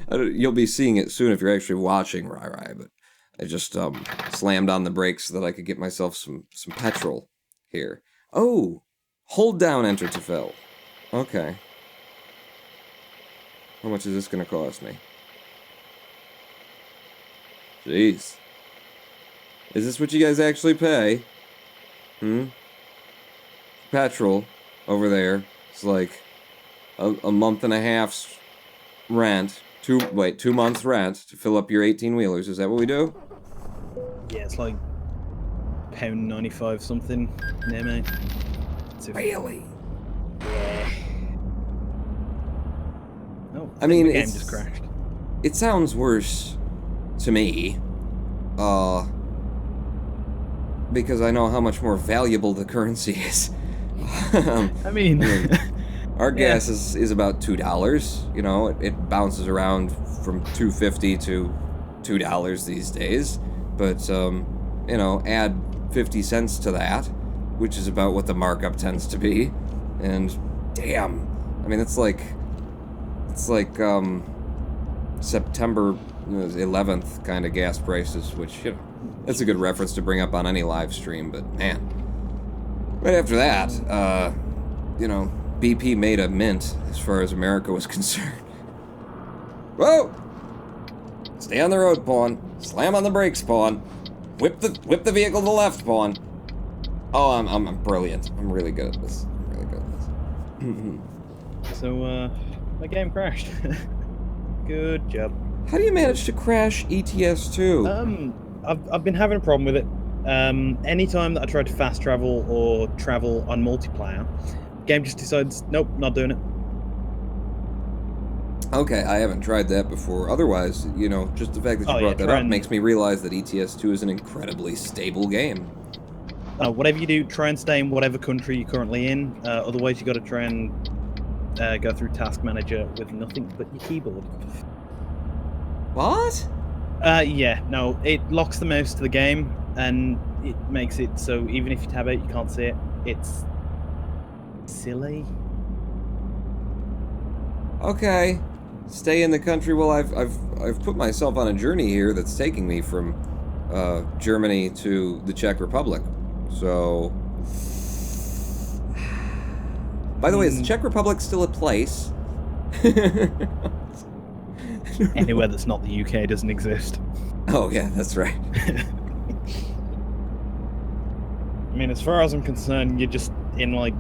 You'll be seeing it soon if you're actually watching Rai, but I just slammed on the brakes so that I could get myself some petrol here. Oh, hold down enter to fill. Okay. How much is this gonna cost me? Jeez. Is this what you guys actually pay? Petrol over there. It's like a month and a half's rent. 2 months rent to fill up your 18-wheelers. Is that what we do? Yeah, it's like £1.95 something near me. Really? Yeah. Oh, I mean, the game just crashed. It sounds worse to me. Because I know how much more valuable the currency is. I mean, our gas is about $2. You know, it bounces around from $2.50 to $2 these days. But you know, add 50 cents to that, which is about what the markup tends to be. And damn, I mean, it's like September 11th kind of gas prices, which, you know, that's a good reference to bring up on any live stream. But man, right after that, you know, BP made a mint as far as America was concerned. Whoa! Stay on the road, pawn. Slam on the brakes, pawn. Whip the vehicle to the left, pawn. Oh, I'm brilliant. I'm really good at this. So, my game crashed. Good job. How do you manage to crash ETS2? I've been having a problem with it. Anytime that I try to fast travel or travel on multiplayer, the game just decides, nope, not doing it. Okay, I haven't tried that before. Otherwise, you know, just the fact that you brought that up makes me realize that ETS2 is an incredibly stable game. Whatever you do, try and stay in whatever country you're currently in. Otherwise, you got to try and go through Task Manager with nothing but your keyboard. What? Yeah, no, it locks the mouse to the game, and it makes it so even if you tab out, you can't see it. It's silly. Okay, stay in the country. Well, I've put myself on a journey here that's taking me from Germany to the Czech Republic. So, by the way, is the Czech Republic still a place? Anywhere that's not the UK doesn't exist. Oh yeah, that's right. I mean, as far as I'm concerned, you're just in like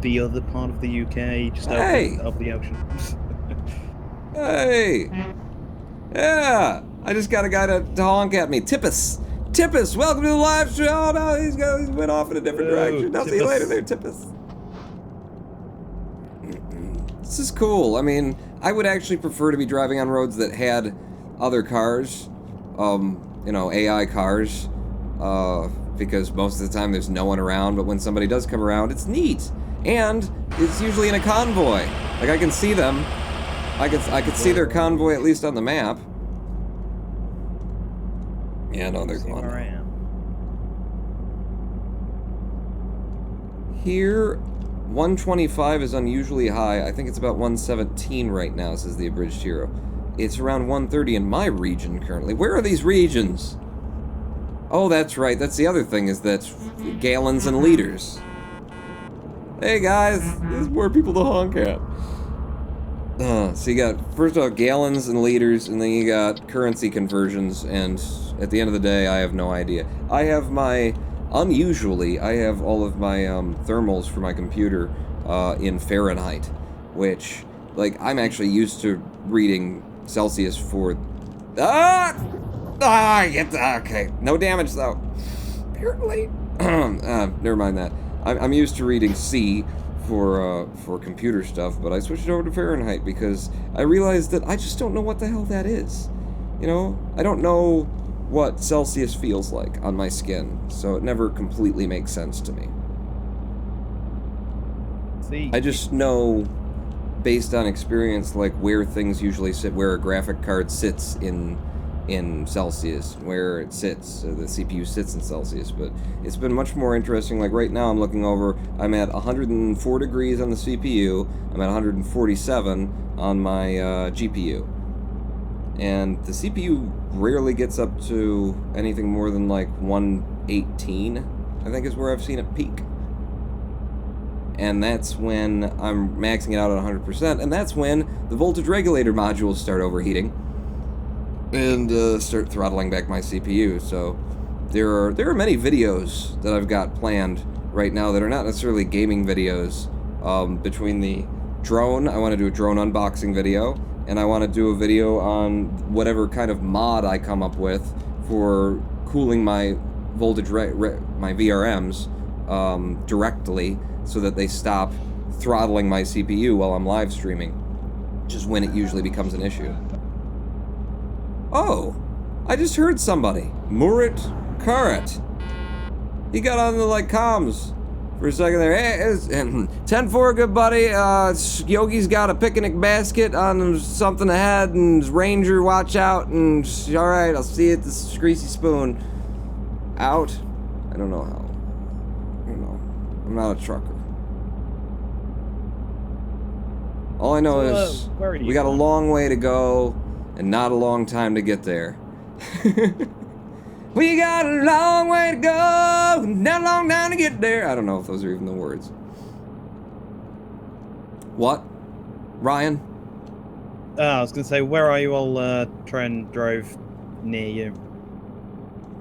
the other part of the UK, just over the ocean. Hey! Yeah! I just got a guy to honk at me. Tippus! Tippus, welcome to the live stream! Oh no, he's went off in a different direction. I'll see you later there, Tippus. This is cool. I mean, I would actually prefer to be driving on roads that had other cars you know, AI cars, because most of the time there's no one around, but when somebody does come around, it's neat. And it's usually in a convoy. Like, I can see them. I could see their convoy at least on the map. Yeah, no, they're gone. Where I am. Here, 125 is unusually high. I think it's about 117 right now, says the Abridged Hero. It's around 130 in my region currently. Where are these regions? Oh, that's right. That's the other thing, is that gallons and liters. Hey guys, there's more people to honk at. So you got, first off, gallons and liters, and then you got currency conversions, and at the end of the day, I have no idea. I have my, unusually, I have all of my thermals for my computer in Fahrenheit, which, like, I'm actually used to reading Celsius for... okay, no damage though. Apparently. Never mind that. I'm used to reading C for computer stuff, but I switched over to Fahrenheit because I realized that I just don't know what the hell that is. You know, I don't know what Celsius feels like on my skin, so it never completely makes sense to me. See, I just know, based on experience, like where things usually sit, where a graphic card sits in Celsius, where it sits, the CPU sits in Celsius, but it's been much more interesting. Like right now I'm looking over, I'm at 104 degrees on the CPU, I'm at 147 on my GPU. And the CPU rarely gets up to anything more than like 118, I think is where I've seen it peak. And that's when I'm maxing it out at 100%, and that's when the voltage regulator modules start overheating and start throttling back my CPU. So there are many videos that I've got planned right now that are not necessarily gaming videos. Between the drone, I want to do a drone unboxing video, and I want to do a video on whatever kind of mod I come up with for cooling my voltage my VRMs directly, so that they stop throttling my CPU while I'm live streaming, which is when it usually becomes an issue. Oh, I just heard somebody. Murat Karat. He got on the, like, comms for a second there. Hey, 10-4, good buddy. Yogi's got a picnic basket on something ahead, and Ranger, watch out, and alright, I'll see you at this greasy spoon. Out? I don't know how. I don't know. I'm not a trucker. All I know is we got a long way to go, and not a long time to get there. We got a long way to go, not a long time to get there. I don't know if those are even the words. What? Ryan? I was gonna say, where are you? I'll try and drive near you.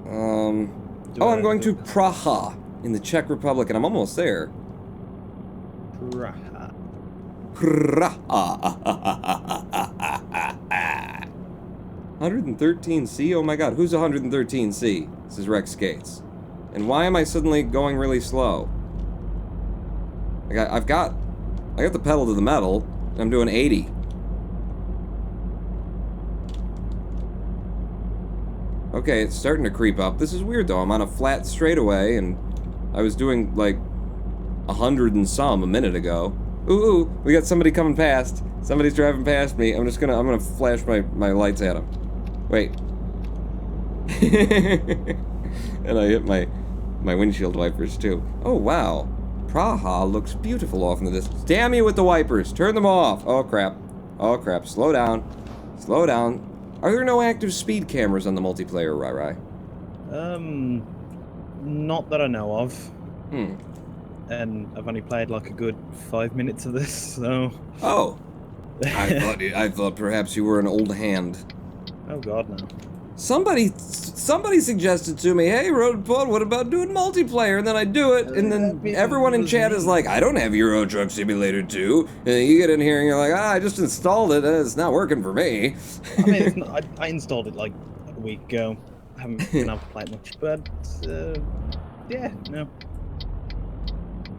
I'm going to Praha in the Czech Republic, and I'm almost there. Praha. Praha. 113C? Oh my god, who's 113C? This is Rex Skates. And why am I suddenly going really slow? I got the pedal to the metal, and I'm doing 80. Okay, it's starting to creep up. This is weird though, I'm on a flat straightaway, and I was doing like 100 and some a minute ago. Ooh, we got somebody coming past. Somebody's driving past me. I'm gonna flash my lights at him. Wait. And I hit my windshield wipers too. Oh wow. Praha looks beautiful off in the distance. Damn you with the wipers. Turn them off. Oh crap. Oh crap. Slow down. Slow down. Are there no active speed cameras on the multiplayer, Rai? Not that I know of. Hmm. And I've only played like a good 5 minutes of this, so... Oh. I thought perhaps you were an old hand. Oh god, no. Somebody suggested to me, hey, Road Pod, what about doing multiplayer? And then I do it, and then everyone in chat is like, I don't have Euro Truck Simulator 2. And you get in here and you're like, I just installed it, and it's not working for me. I mean, it's not, I installed it like a week ago. I haven't been able to play it much, but, yeah, no.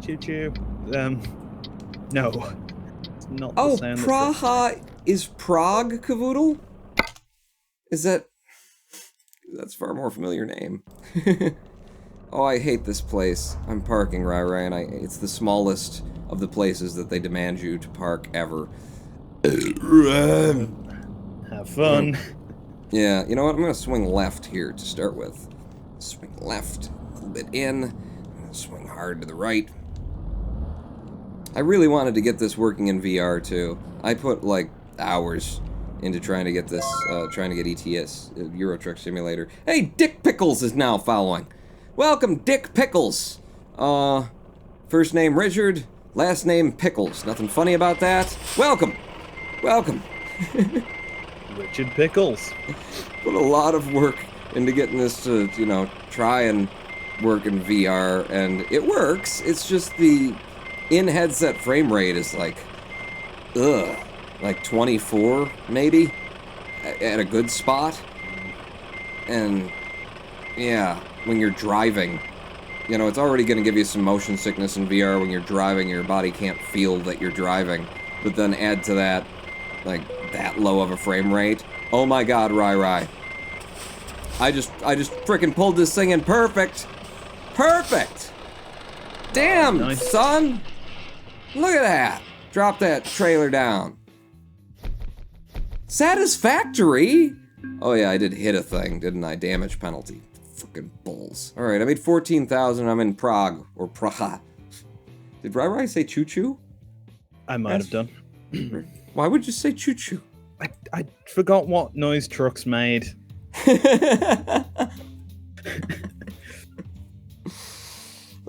Choo-choo. No. It's not the sound. Praha is Prague, Cavoodle? Is that... That's a far more familiar name. Oh, I hate this place. I'm parking, Rai, and it's the smallest of the places that they demand you to park ever. Have fun. Yeah, you know what? I'm gonna swing left here to start with. Swing left, a little bit in, swing hard to the right. I really wanted to get this working in VR too. I put like hours into trying to get this, trying to get ETS, Euro Truck Simulator. Hey, Dick Pickles is now following. Welcome, Dick Pickles. First name Richard, last name Pickles. Nothing funny about that? Welcome. Welcome. Richard Pickles. Put a lot of work into getting this to, you know, try and work in VR, and it works. It's just the in-headset frame rate is like, like 24, maybe, at a good spot. And, yeah, when you're driving, you know, it's already going to give you some motion sickness in VR when you're driving. Your body can't feel that you're driving. But then add to that, like, that low of a frame rate. Oh my god, Rai. I just frickin' pulled this thing in perfect. Perfect! Damn, nice. Son! Look at that! Drop that trailer down. Satisfactory? Oh yeah, I did hit a thing, didn't I? Damage penalty. Frickin' bulls. Alright, I made 14,000, I'm in Prague. Or Praha. Did Rai say choo-choo? I might have done. Why would you say choo-choo? I forgot what noise trucks made.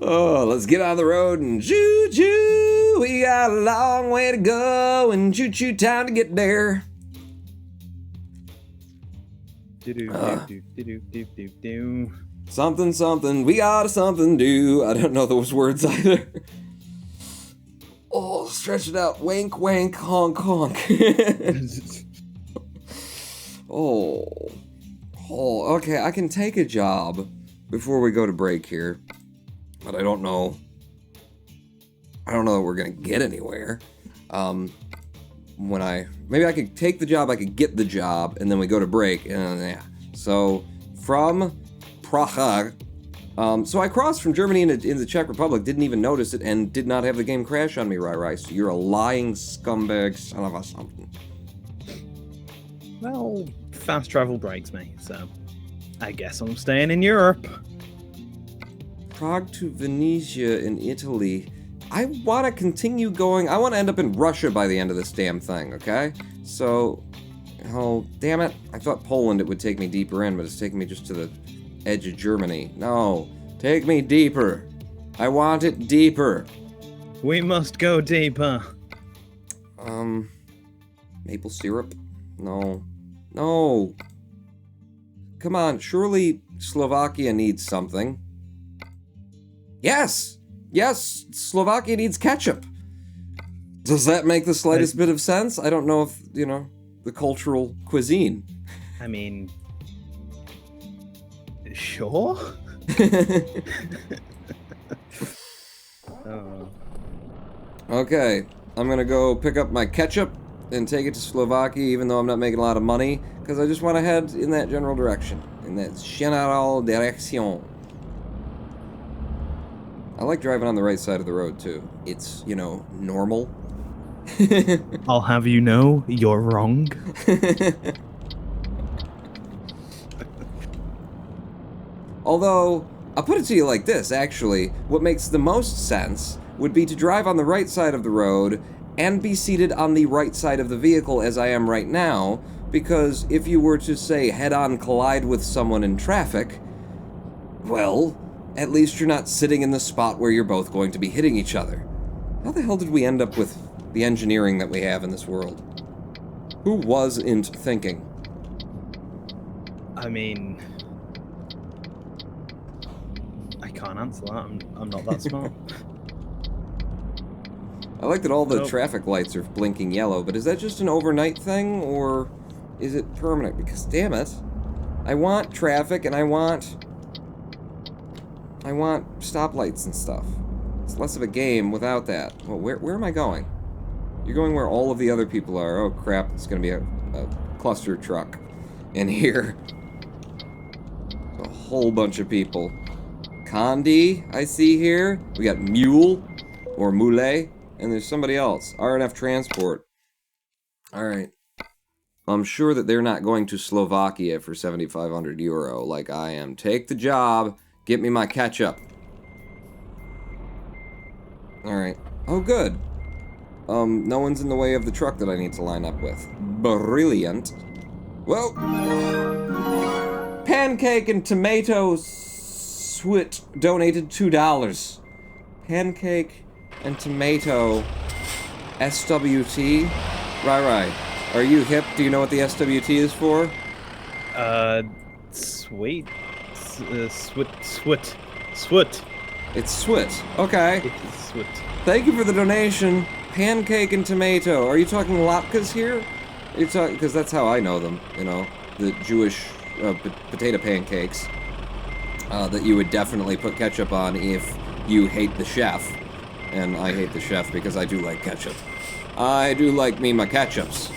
Oh, let's get on the road and choo-choo. We got a long way to go and choo-choo time to get there. Something, we got something to do. I don't know those words either. Oh, stretch it out. Wank, wank, honk, honk. Oh, okay, I can take a job before we go to break here. But I don't know that we're gonna get anywhere. Maybe I could take the job, I could get the job, and then we go to break, and yeah. So, from Prague, so I crossed from Germany into the Czech Republic, didn't even notice it, and did not have the game crash on me, Rai. So you're a lying scumbag son of a something. Well, fast travel breaks me, so I guess I'm staying in Europe. Prague to Venezia in Italy. I want to continue going. I want to end up in Russia by the end of this damn thing, okay? So, oh, damn it. I thought Poland it would take me deeper in, but it's taking me just to the edge of Germany. No, take me deeper. I want it deeper. We must go deeper. Maple syrup? No. No. Come on, surely Slovakia needs something. Yes! Yes, Slovakia needs ketchup. Does that make the slightest bit of sense? I don't know if, you know, the cultural cuisine. I mean, sure? Okay, I'm gonna go pick up my ketchup and take it to Slovakia, even though I'm not making a lot of money, because I just want to head in that general direction, in that general direction. I like driving on the right side of the road, too. It's, you know, normal. I'll have you know, you're wrong. Although, I'll put it to you like this, actually. What makes the most sense would be to drive on the right side of the road and be seated on the right side of the vehicle as I am right now, because if you were to, say, head-on collide with someone in traffic, well, at least you're not sitting in the spot where you're both going to be hitting each other. How the hell did we end up with the engineering that we have in this world? Who wasn't thinking? I mean, I can't answer that. I'm not that smart. I like that all the traffic lights are blinking yellow, but is that just an overnight thing, or is it permanent? Because, damn it, I want traffic and I want stoplights and stuff. It's less of a game without that. Well, where am I going? You're going where all of the other people are. Oh crap, it's gonna be a cluster truck in here. whole bunch of people. Condi, I see here. We got Mule, or Mule, and there's somebody else. RNF Transport. Alright. I'm sure that they're not going to Slovakia for 7,500 euro like I am. Take the job. Get me my ketchup. Alright. Oh, good. No one's in the way of the truck that I need to line up with. Brilliant. Well, Pancake and Tomato Swit donated $2. Pancake and Tomato SWT. Right. Are you hip? Do you know what the SWT is for? Sweet. Swit. It's Swit. Okay. It's Swit. Thank you for the donation. Pancake and Tomato. Are you talking latkes here? Are you talking, because that's how I know them, you know, the Jewish potato pancakes that you would definitely put ketchup on if you hate the chef. And I hate the chef because I do like ketchup. I do like me my ketchups.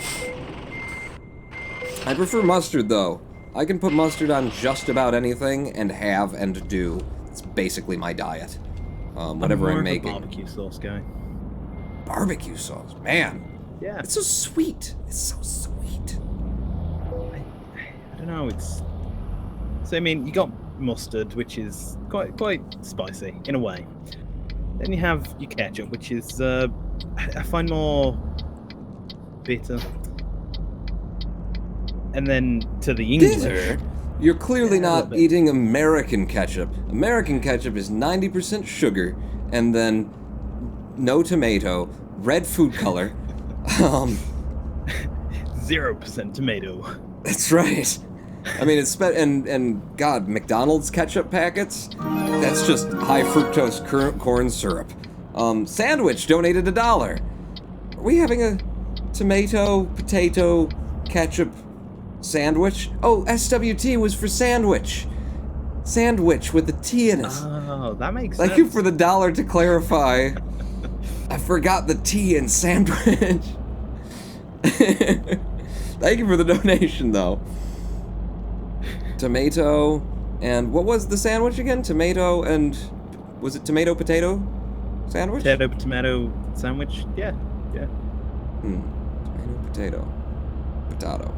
I prefer mustard, though. I can put mustard on just about anything and have and do. It's basically my diet. Whatever I'm making. Barbecue sauce guy. Barbecue sauce, man. Yeah. It's so sweet. It's so sweet. I don't know. It's so. I mean, you got mustard, which is quite spicy in a way. Then you have your ketchup, which is I find more bitter. And then to the English. Bitter? You're clearly not eating American ketchup. American ketchup is 90% sugar, and then no tomato, red food color. 0% tomato. That's right. I mean, it's and God, McDonald's ketchup packets. That's just high fructose corn syrup. Sandwitch donated $1. Are we having a tomato, potato, ketchup sandwich? Oh, SWT was for sandwich. Sandwich with a T in it. Oh, that makes sense. Thank you for the $1 to clarify. I forgot the T in sandwich. Thank you for the donation, though. Tomato, and what was the sandwich again? Tomato and... was it tomato potato sandwich? Tomato sandwich? Yeah. Tomato potato.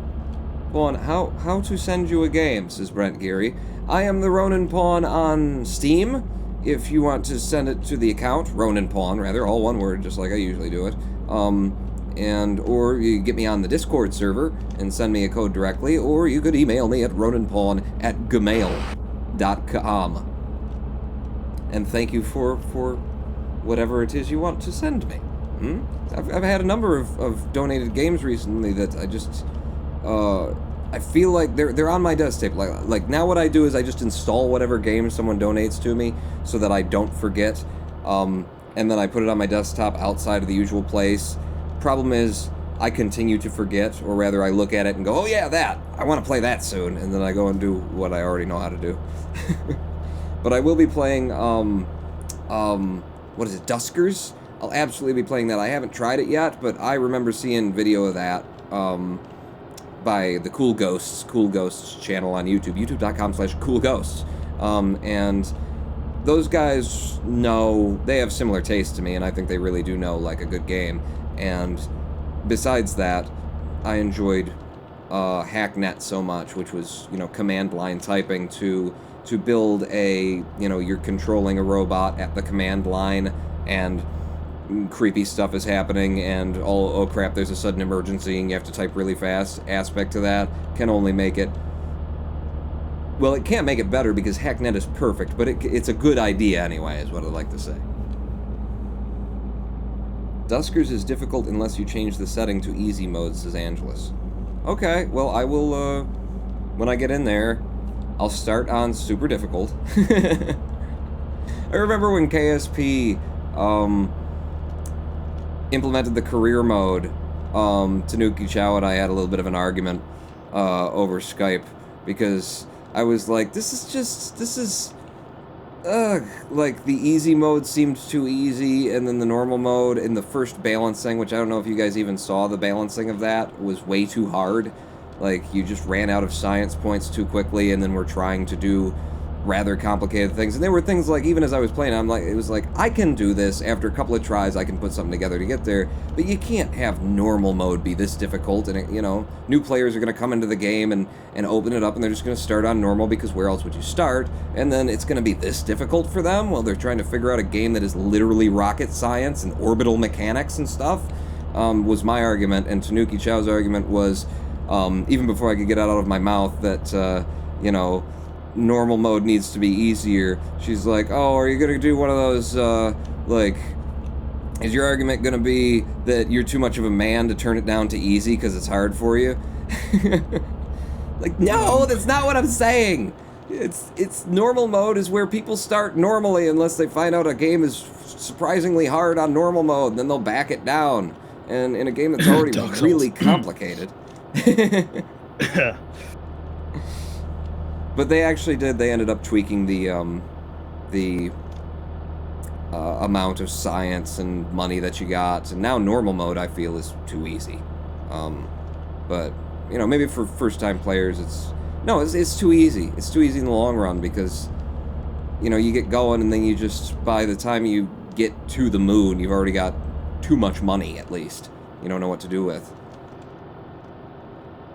Pawn, how to send you a game, says Brent Geary. I am the Ronin Pawn on Steam. If you want to send it to the account, Ronin Pawn, rather, all one word, just like I usually do it. Or you get me on the Discord server and send me a code directly, or you could email me at roninpawn@gmail.com. And thank you for whatever it is you want to send me. I've had a number of donated games recently that I just, I feel like they're on my desktop. Like now what I do is I just install whatever game someone donates to me so that I don't forget, and then I put it on my desktop outside of the usual place. Problem is, I continue to forget, or rather I look at it and go, oh yeah, that! I want to play that soon, and then I go and do what I already know how to do. But I will be playing, what is it, Duskers? I'll absolutely be playing that. I haven't tried it yet, but I remember seeing video of that, by the Cool Ghosts channel on YouTube, youtube.com/coolghosts. And those guys know, they have similar tastes to me, and I think they really do know, like, a good game. And besides that, I enjoyed Hacknet so much, which was, you know, command line typing to build a, you know, you're controlling a robot at the command line, and creepy stuff is happening, and oh crap, there's a sudden emergency, and you have to type really fast. Aspect to that can only make it, well, it can't make it better because Hacknet is perfect, but it's a good idea anyway, is what I'd like to say. Duskers is difficult unless you change the setting to easy mode, says Angelus. Okay, well, I will, when I get in there, I'll start on super difficult. I remember when KSP, implemented the career mode, Tanuki Chow and I had a little bit of an argument, over Skype, because I was like, like, the easy mode seemed too easy, and then the normal mode in the first balancing, which I don't know if you guys even saw the balancing of that, was way too hard. Like, you just ran out of science points too quickly, and then we're trying to do rather complicated things. And there were things like, even as I was playing, it was like, I can do this. After a couple of tries, I can put something together to get there. But you can't have normal mode be this difficult. And, new players are going to come into the game and open it up, and they're just going to start on normal, because where else would you start? And then it's going to be this difficult for them while they're trying to figure out a game that is literally rocket science and orbital mechanics and stuff, was my argument. And Tanuki Chow's argument was, even before I could get it out of my mouth, that, normal mode needs to be easier. She's like, oh, are you gonna do one of those, is your argument gonna be that you're too much of a man to turn it down to easy because it's hard for you? Like, no, that's not what I'm saying. It's normal mode is where people start normally unless they find out a game is surprisingly hard on normal mode, then they'll back it down. And in a game that's already really complicated. But they actually did. They ended up tweaking the amount of science and money that you got, and now normal mode I feel is too easy. But maybe for first-time players, it's too easy. It's too easy in the long run because you get going, and then you just, by the time you get to the moon, you've already got too much money. At least you don't know what to do with.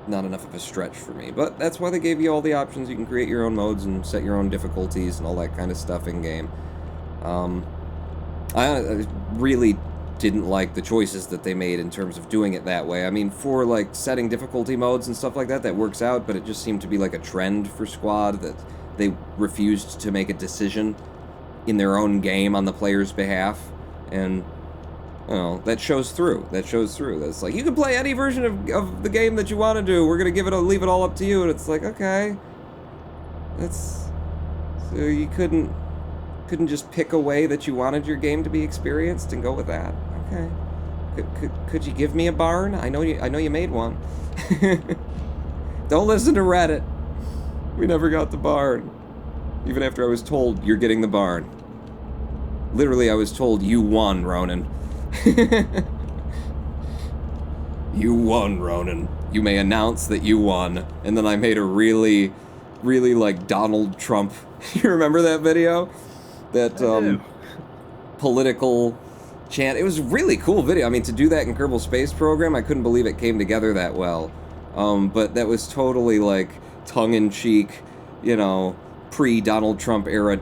Not enough of a stretch for me, but that's why they gave you all the options. You can create your own modes and set your own difficulties and all that kind of stuff in game. I really didn't like the choices that they made in terms of doing it that way. I mean, for like setting difficulty modes and stuff like that, that works out, but it just seemed to be like a trend for Squad that they refused to make a decision in their own game on the player's behalf, and that shows through. That's like, you can play any version of the game that you want to do. We're gonna leave it all up to you. And it's like, okay, so you couldn't just pick a way that you wanted your game to be experienced and go with that. Okay, could you give me a barn? I know you made one. Don't listen to Reddit. We never got the barn, even after I was told you're getting the barn. Literally, I was told you won, Ronan. You won, Ronan. You may announce that you won. And then I made a really, really like Donald Trump. You remember that video? That political chant. It was a really cool video. I mean, to do that in Kerbal Space Program, I couldn't believe it came together that well. But that was totally like tongue-in-cheek, pre-Donald Trump era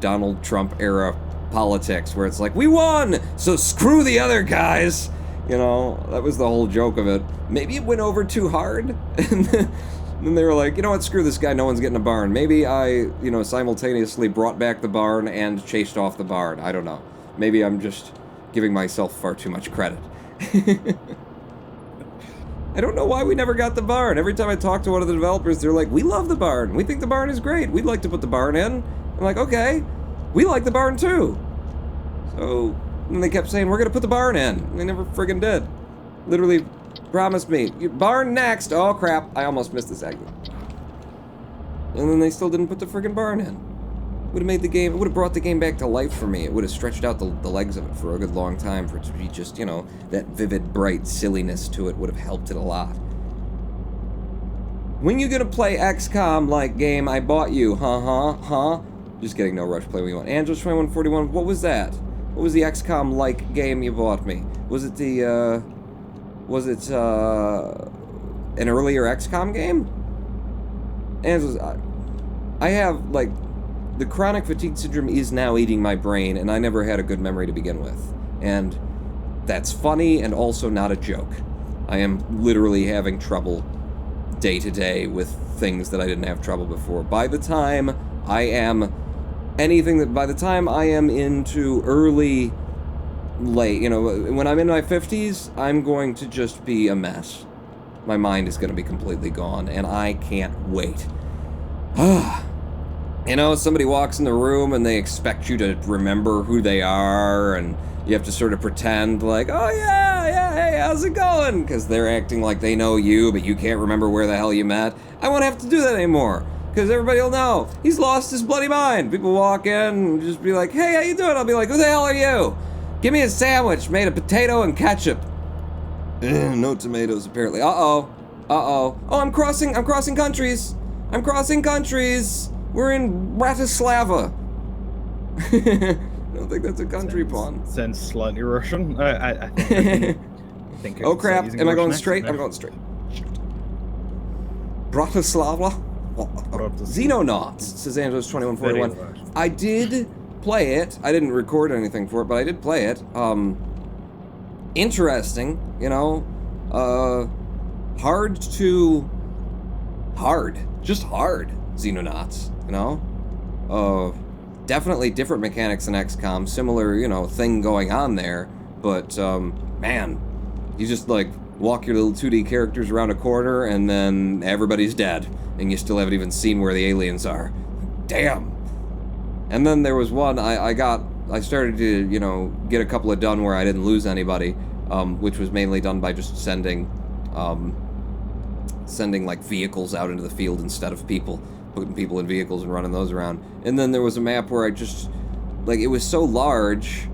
politics, where it's like, we won, so screw the other guys. That was the whole joke of it. Maybe it went over too hard, and then they were like, you know what, screw this guy, no one's getting a barn. Maybe I, simultaneously brought back the barn and chased off the barn. I don't know. Maybe I'm just giving myself far too much credit. I don't know why we never got the barn. Every time I talk to one of the developers, they're like, we love the barn. We think the barn is great. We'd like to put the barn in. I'm like, okay. We like the barn too. So, and they kept saying, we're gonna put the barn in. And they never friggin' did. Literally promised me, barn next. Oh crap, I almost missed the segment. And then they still didn't put the friggin' barn in. It would have brought the game back to life for me. It would have stretched out the legs of it for a good long time for it to be just, that vivid, bright silliness to it would have helped it a lot. When you gonna play XCOM-like game I bought you? Huh? Just kidding, no rush, play what you want. Angels2141, what was that? What was the XCOM-like game you bought me? Was it an earlier XCOM game? Angels, I have, like, the chronic fatigue syndrome is now eating my brain, and I never had a good memory to begin with. And that's funny and also not a joke. I am literally having trouble day to day with things that I didn't have trouble before. By the time I am into late, when I'm in my 50s, I'm going to just be a mess. My mind is going to be completely gone, and I can't wait. Somebody walks in the room and they expect you to remember who they are, and you have to sort of pretend like, oh yeah, hey, how's it going? Because they're acting like they know you, but you can't remember where the hell you met. I won't have to do that anymore, because everybody will know. He's lost his bloody mind. People walk in and just be like, hey, how you doing? I'll be like, who the hell are you? Give me a sandwich made of potato and ketchup. No tomatoes, apparently. Uh-oh. Oh, I'm crossing countries. We're in Bratislava. I don't think that's a country pawn. Sounds slightly Russian. I think. I think I Oh can start crap! using Am I Russian going accent straight? now. I'm going straight. Bratislava. Xenonauts, says Angelos2141. I did play it. I didn't record anything for it, but I did play it. Interesting, you know. Just hard. Xenonauts, you know. Definitely different mechanics than XCOM. Similar, you know, thing going on there. But man, you just like walk your little 2D characters around a corner, and then everybody's dead, and you still haven't even seen where the aliens are. Damn. And then there was one I started to, you know, get a couple of done where I didn't lose anybody, which was mainly done by just sending like vehicles out into the field instead of people, putting people in vehicles and running those around. And then there was a map where I just, like, it was so large,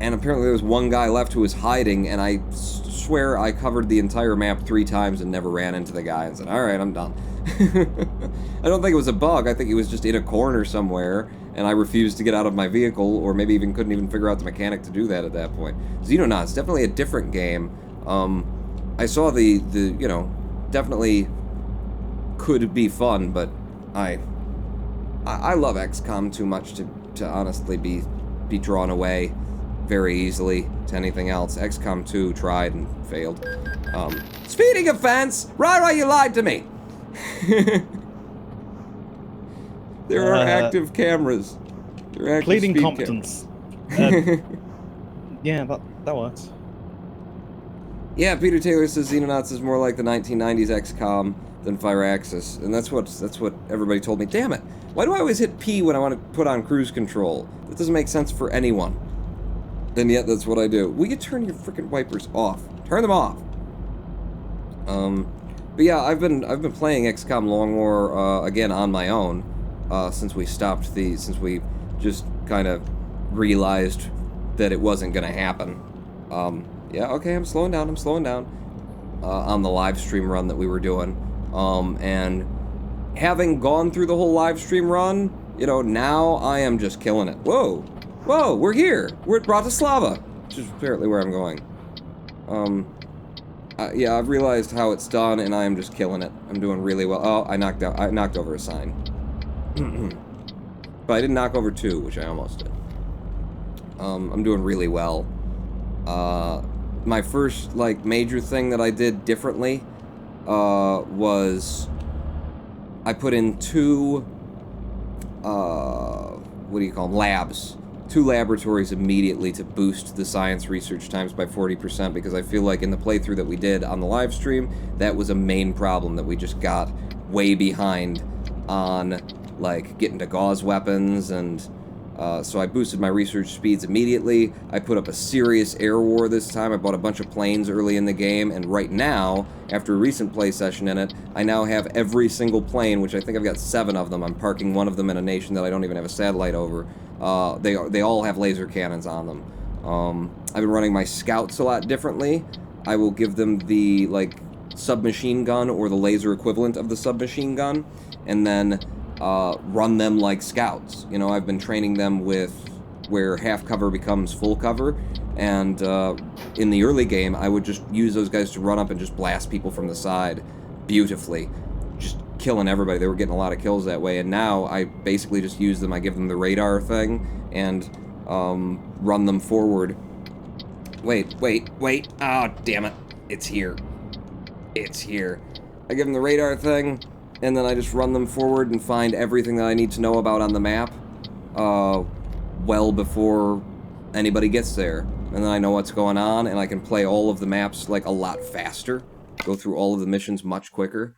and apparently there was one guy left who was hiding, and I swear I covered the entire map 3 times and never ran into the guy and said, alright, I'm done. I don't think it was a bug, I think he was just in a corner somewhere, and I refused to get out of my vehicle, or maybe even couldn't even figure out the mechanic to do that at that point. Xenonauts, definitely a different game. I saw the you know, definitely could be fun, but I love XCOM too much to honestly be drawn away very easily to anything else. XCOM 2 tried and failed. Speeding offense! Right away you lied to me! There are active cameras. There are active Pleading speed competence. Yeah, that works. Yeah, Peter Taylor says Xenonauts is more like the 1990s XCOM than Firaxis, and that's what everybody told me. Damn it! Why do I always hit P when I want to put on cruise control? That doesn't make sense for anyone. And yet that's what I do. Will you turn your freaking wipers off? Turn them off. But yeah, I've been playing XCOM Long War again on my own since we just kind of realized that it wasn't gonna happen. Yeah, okay, I'm slowing down. On the live stream run that we were doing. And having gone through the whole live stream run, you know, now I am just killing it. Whoa, we're here. We're at Bratislava, which is apparently where I'm going. Yeah, I've realized how it's done, and I am just killing it. I'm doing really well. Oh, I knocked over a sign. But I didn't knock over 2, which I almost did. I'm doing really well. My first, like, major thing that I did differently, was I put in 2, what do you call them, labs. 2 laboratories immediately to boost the science research times by 40%, because I feel like in the playthrough that we did on the live stream, that was a main problem, that we just got way behind on, like, getting to gauze weapons, and so I boosted my research speeds immediately. I put up a serious air war this time. I bought a bunch of planes early in the game, and right now, after a recent play session in it, I now have every single plane, which I think I've got 7 of them. I'm parking one of them in a nation that I don't even have a satellite over. They all have laser cannons on them. I've been running my scouts a lot differently. I will give them the, like, submachine gun, or the laser equivalent of the submachine gun, and then run them like scouts. You know, I've been training them with where half cover becomes full cover, and in the early game, I would just use those guys to run up and just blast people from the side beautifully, just killing everybody. They were getting a lot of kills that way, and now I basically just use them. I give them the radar thing, and run them forward. Wait. Oh, damn it. It's here. I give them the radar thing, and then I just run them forward and find everything that I need to know about on the map, well before anybody gets there. And then I know what's going on, and I can play all of the maps, like, a lot faster. Go through all of the missions much quicker.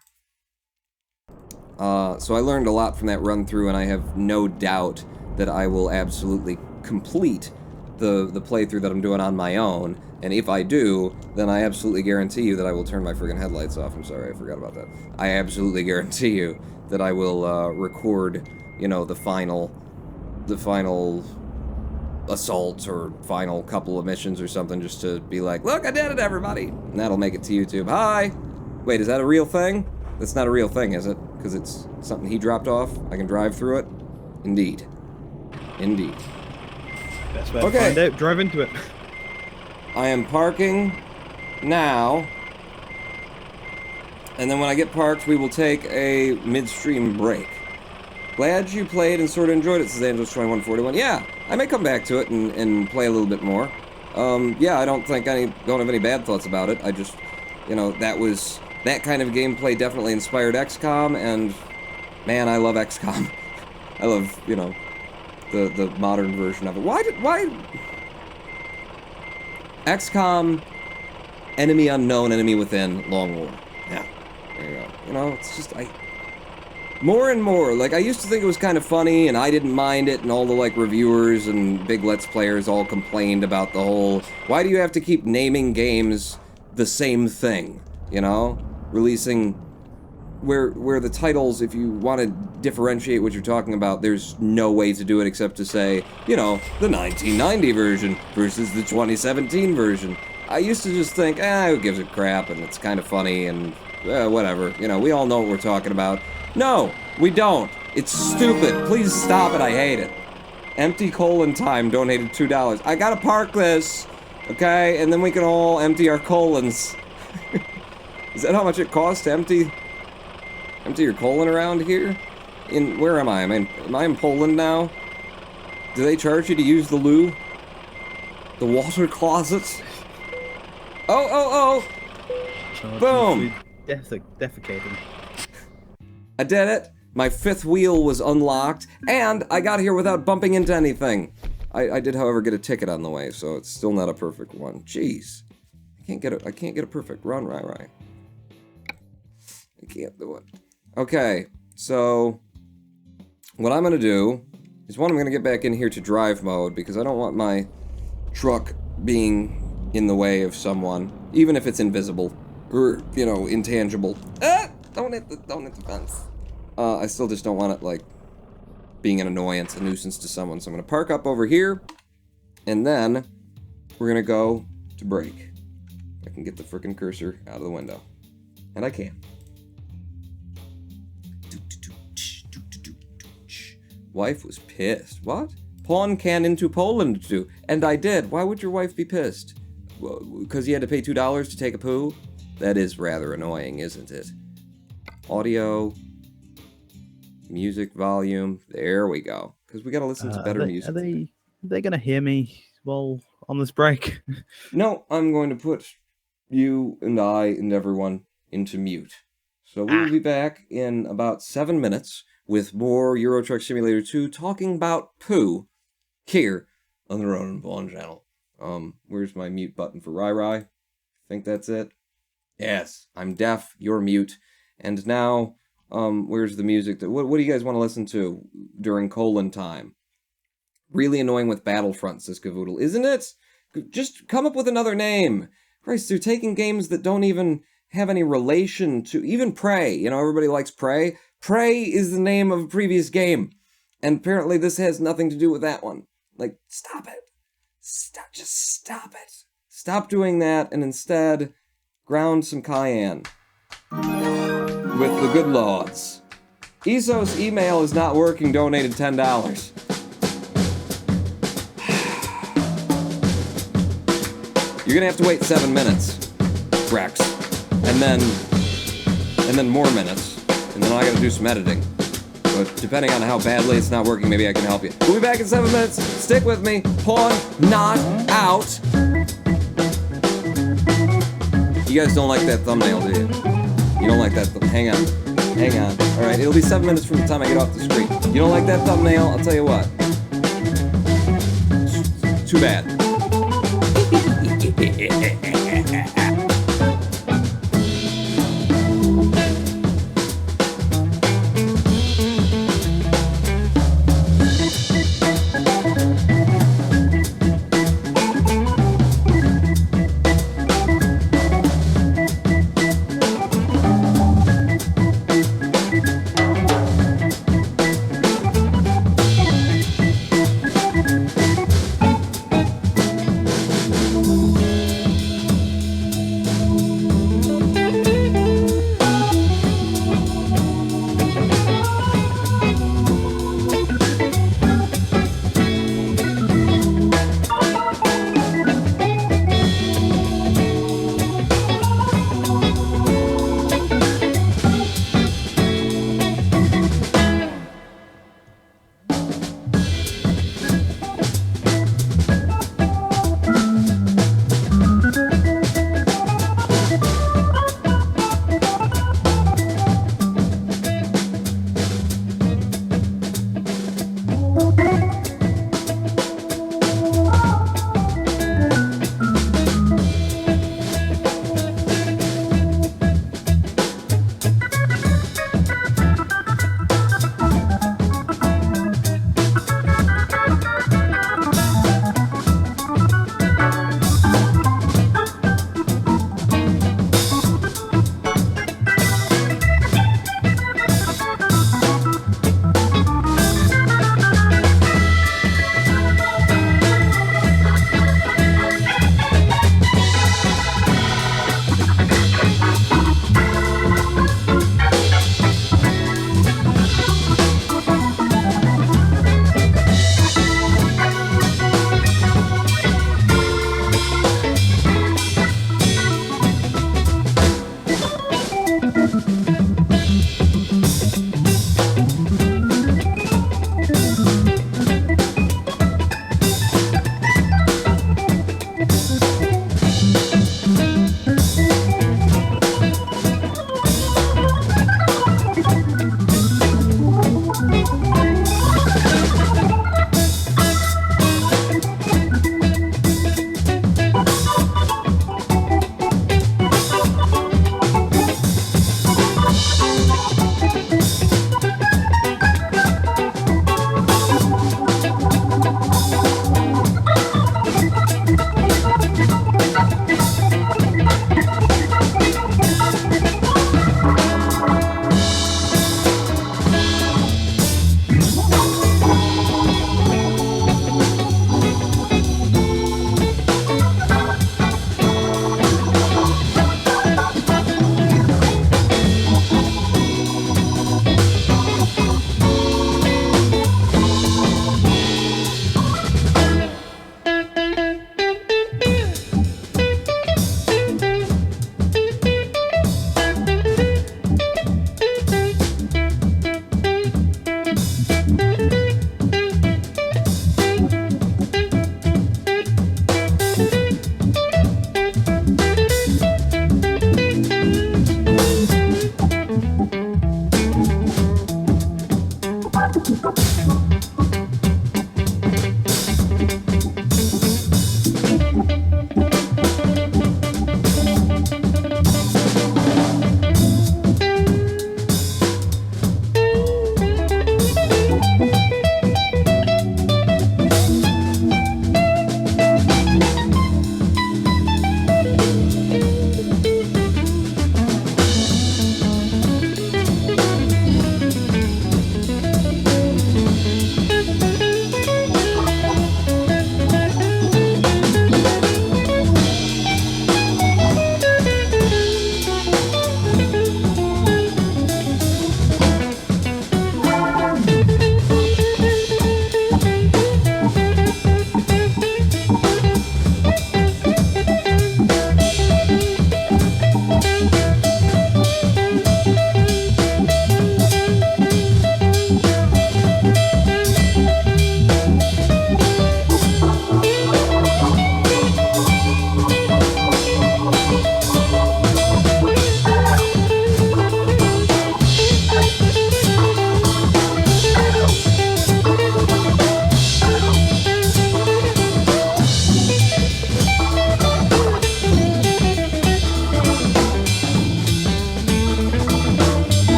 So I learned a lot from that run-through, and I have no doubt that I will absolutely complete the playthrough that I'm doing on my own. And if I do, then I absolutely guarantee you that I will turn my friggin' headlights off. I'm sorry, I forgot about that. I absolutely guarantee you that I will record, you know, the final assault or final couple of missions or something, just to be like, look, I did it, everybody! And that'll make it to YouTube. Hi! Wait, is that a real thing? That's not a real thing, is it? because it's something he dropped off. I can drive through it. Indeed. Indeed. Best way to find out, drive into it. I am parking now. And then when I get parked, we will take a midstream break. Glad you played and sort of enjoyed it, says Angeles2141. Yeah, I may come back to it and play a little bit more. Yeah, I don't have any bad thoughts about it. I just, that kind of gameplay definitely inspired XCOM, and man, I love XCOM. I love, the modern version of it. Why XCOM, Enemy Unknown, Enemy Within, Long War. Yeah, there you go. It's just, more and more, I used to think it was kind of funny, and I didn't mind it, and all the, reviewers and big Let's Players all complained about the whole, why do you have to keep naming games the same thing, Releasing, where the titles, if you want to differentiate what you're talking about, there's no way to do it except to say, the 1990 version versus the 2017 version. I used to just think, who gives a crap, and it's kind of funny, and whatever, we all know what we're talking about. No, we don't. It's stupid. Please stop it. I hate it. Empty colon time donated $2. I gotta park this, okay? And then we can all empty our colons. Is that how much it costs to empty your colon around here? Where am I? Am I in Poland now? Do they charge you to use the loo? The water closets? Oh! Boom! Defecating. I did it. My fifth wheel was unlocked, and I got here without bumping into anything. I did, however, get a ticket on the way, so it's still not a perfect one. Jeez. I can't get a perfect run, right. I can't do it. Okay, so what I'm gonna do is I'm gonna get back in here to drive mode, because I don't want my truck being in the way of someone, even if it's invisible or, intangible. Don't hit the fence. I still just don't want it, being an annoyance, a nuisance to someone. So I'm gonna park up over here, and then we're gonna go to break. I can get the frickin' cursor out of the window. And I can. Wife was pissed. What? Pawn can into Poland too. And I did. Why would your wife be pissed? Well, because you had to pay $2 to take a poo? That is rather annoying, isn't it? Audio, music volume, there we go. Because we gotta listen to better music. Are they gonna hear me while on this break? No, I'm going to put you and I and everyone into mute. So we will be back in about 7 minutes with more Euro Truck Simulator 2 talking about poo here on the Ronan Vaughn channel. Where's my mute button for Rai? I think that's it. Yes, I'm deaf, you're mute. And now, where's the music? What do you guys want to listen to during colon time? Really annoying with Battlefront, says Cavoodle, isn't it? Just come up with another name. Christ, they're taking games that don't even have any relation to... Even Prey, everybody likes Prey. Prey is the name of a previous game. And apparently this has nothing to do with that one. Stop it. Just stop it. Stop doing that, and instead, ground some cayenne. With the good lords. Isos email is not working, donated $10. You're gonna have to wait 7 minutes, Rex. And then more minutes. And then I gotta do some editing. But depending on how badly it's not working, maybe I can help you. We'll be back in 7 minutes. Stick with me. Pawn not out. You guys don't like that thumbnail, do you? You don't like that hang on. Alright, it'll be 7 minutes from the time I get off the screen. You don't like that thumbnail? I'll tell you what. Too bad.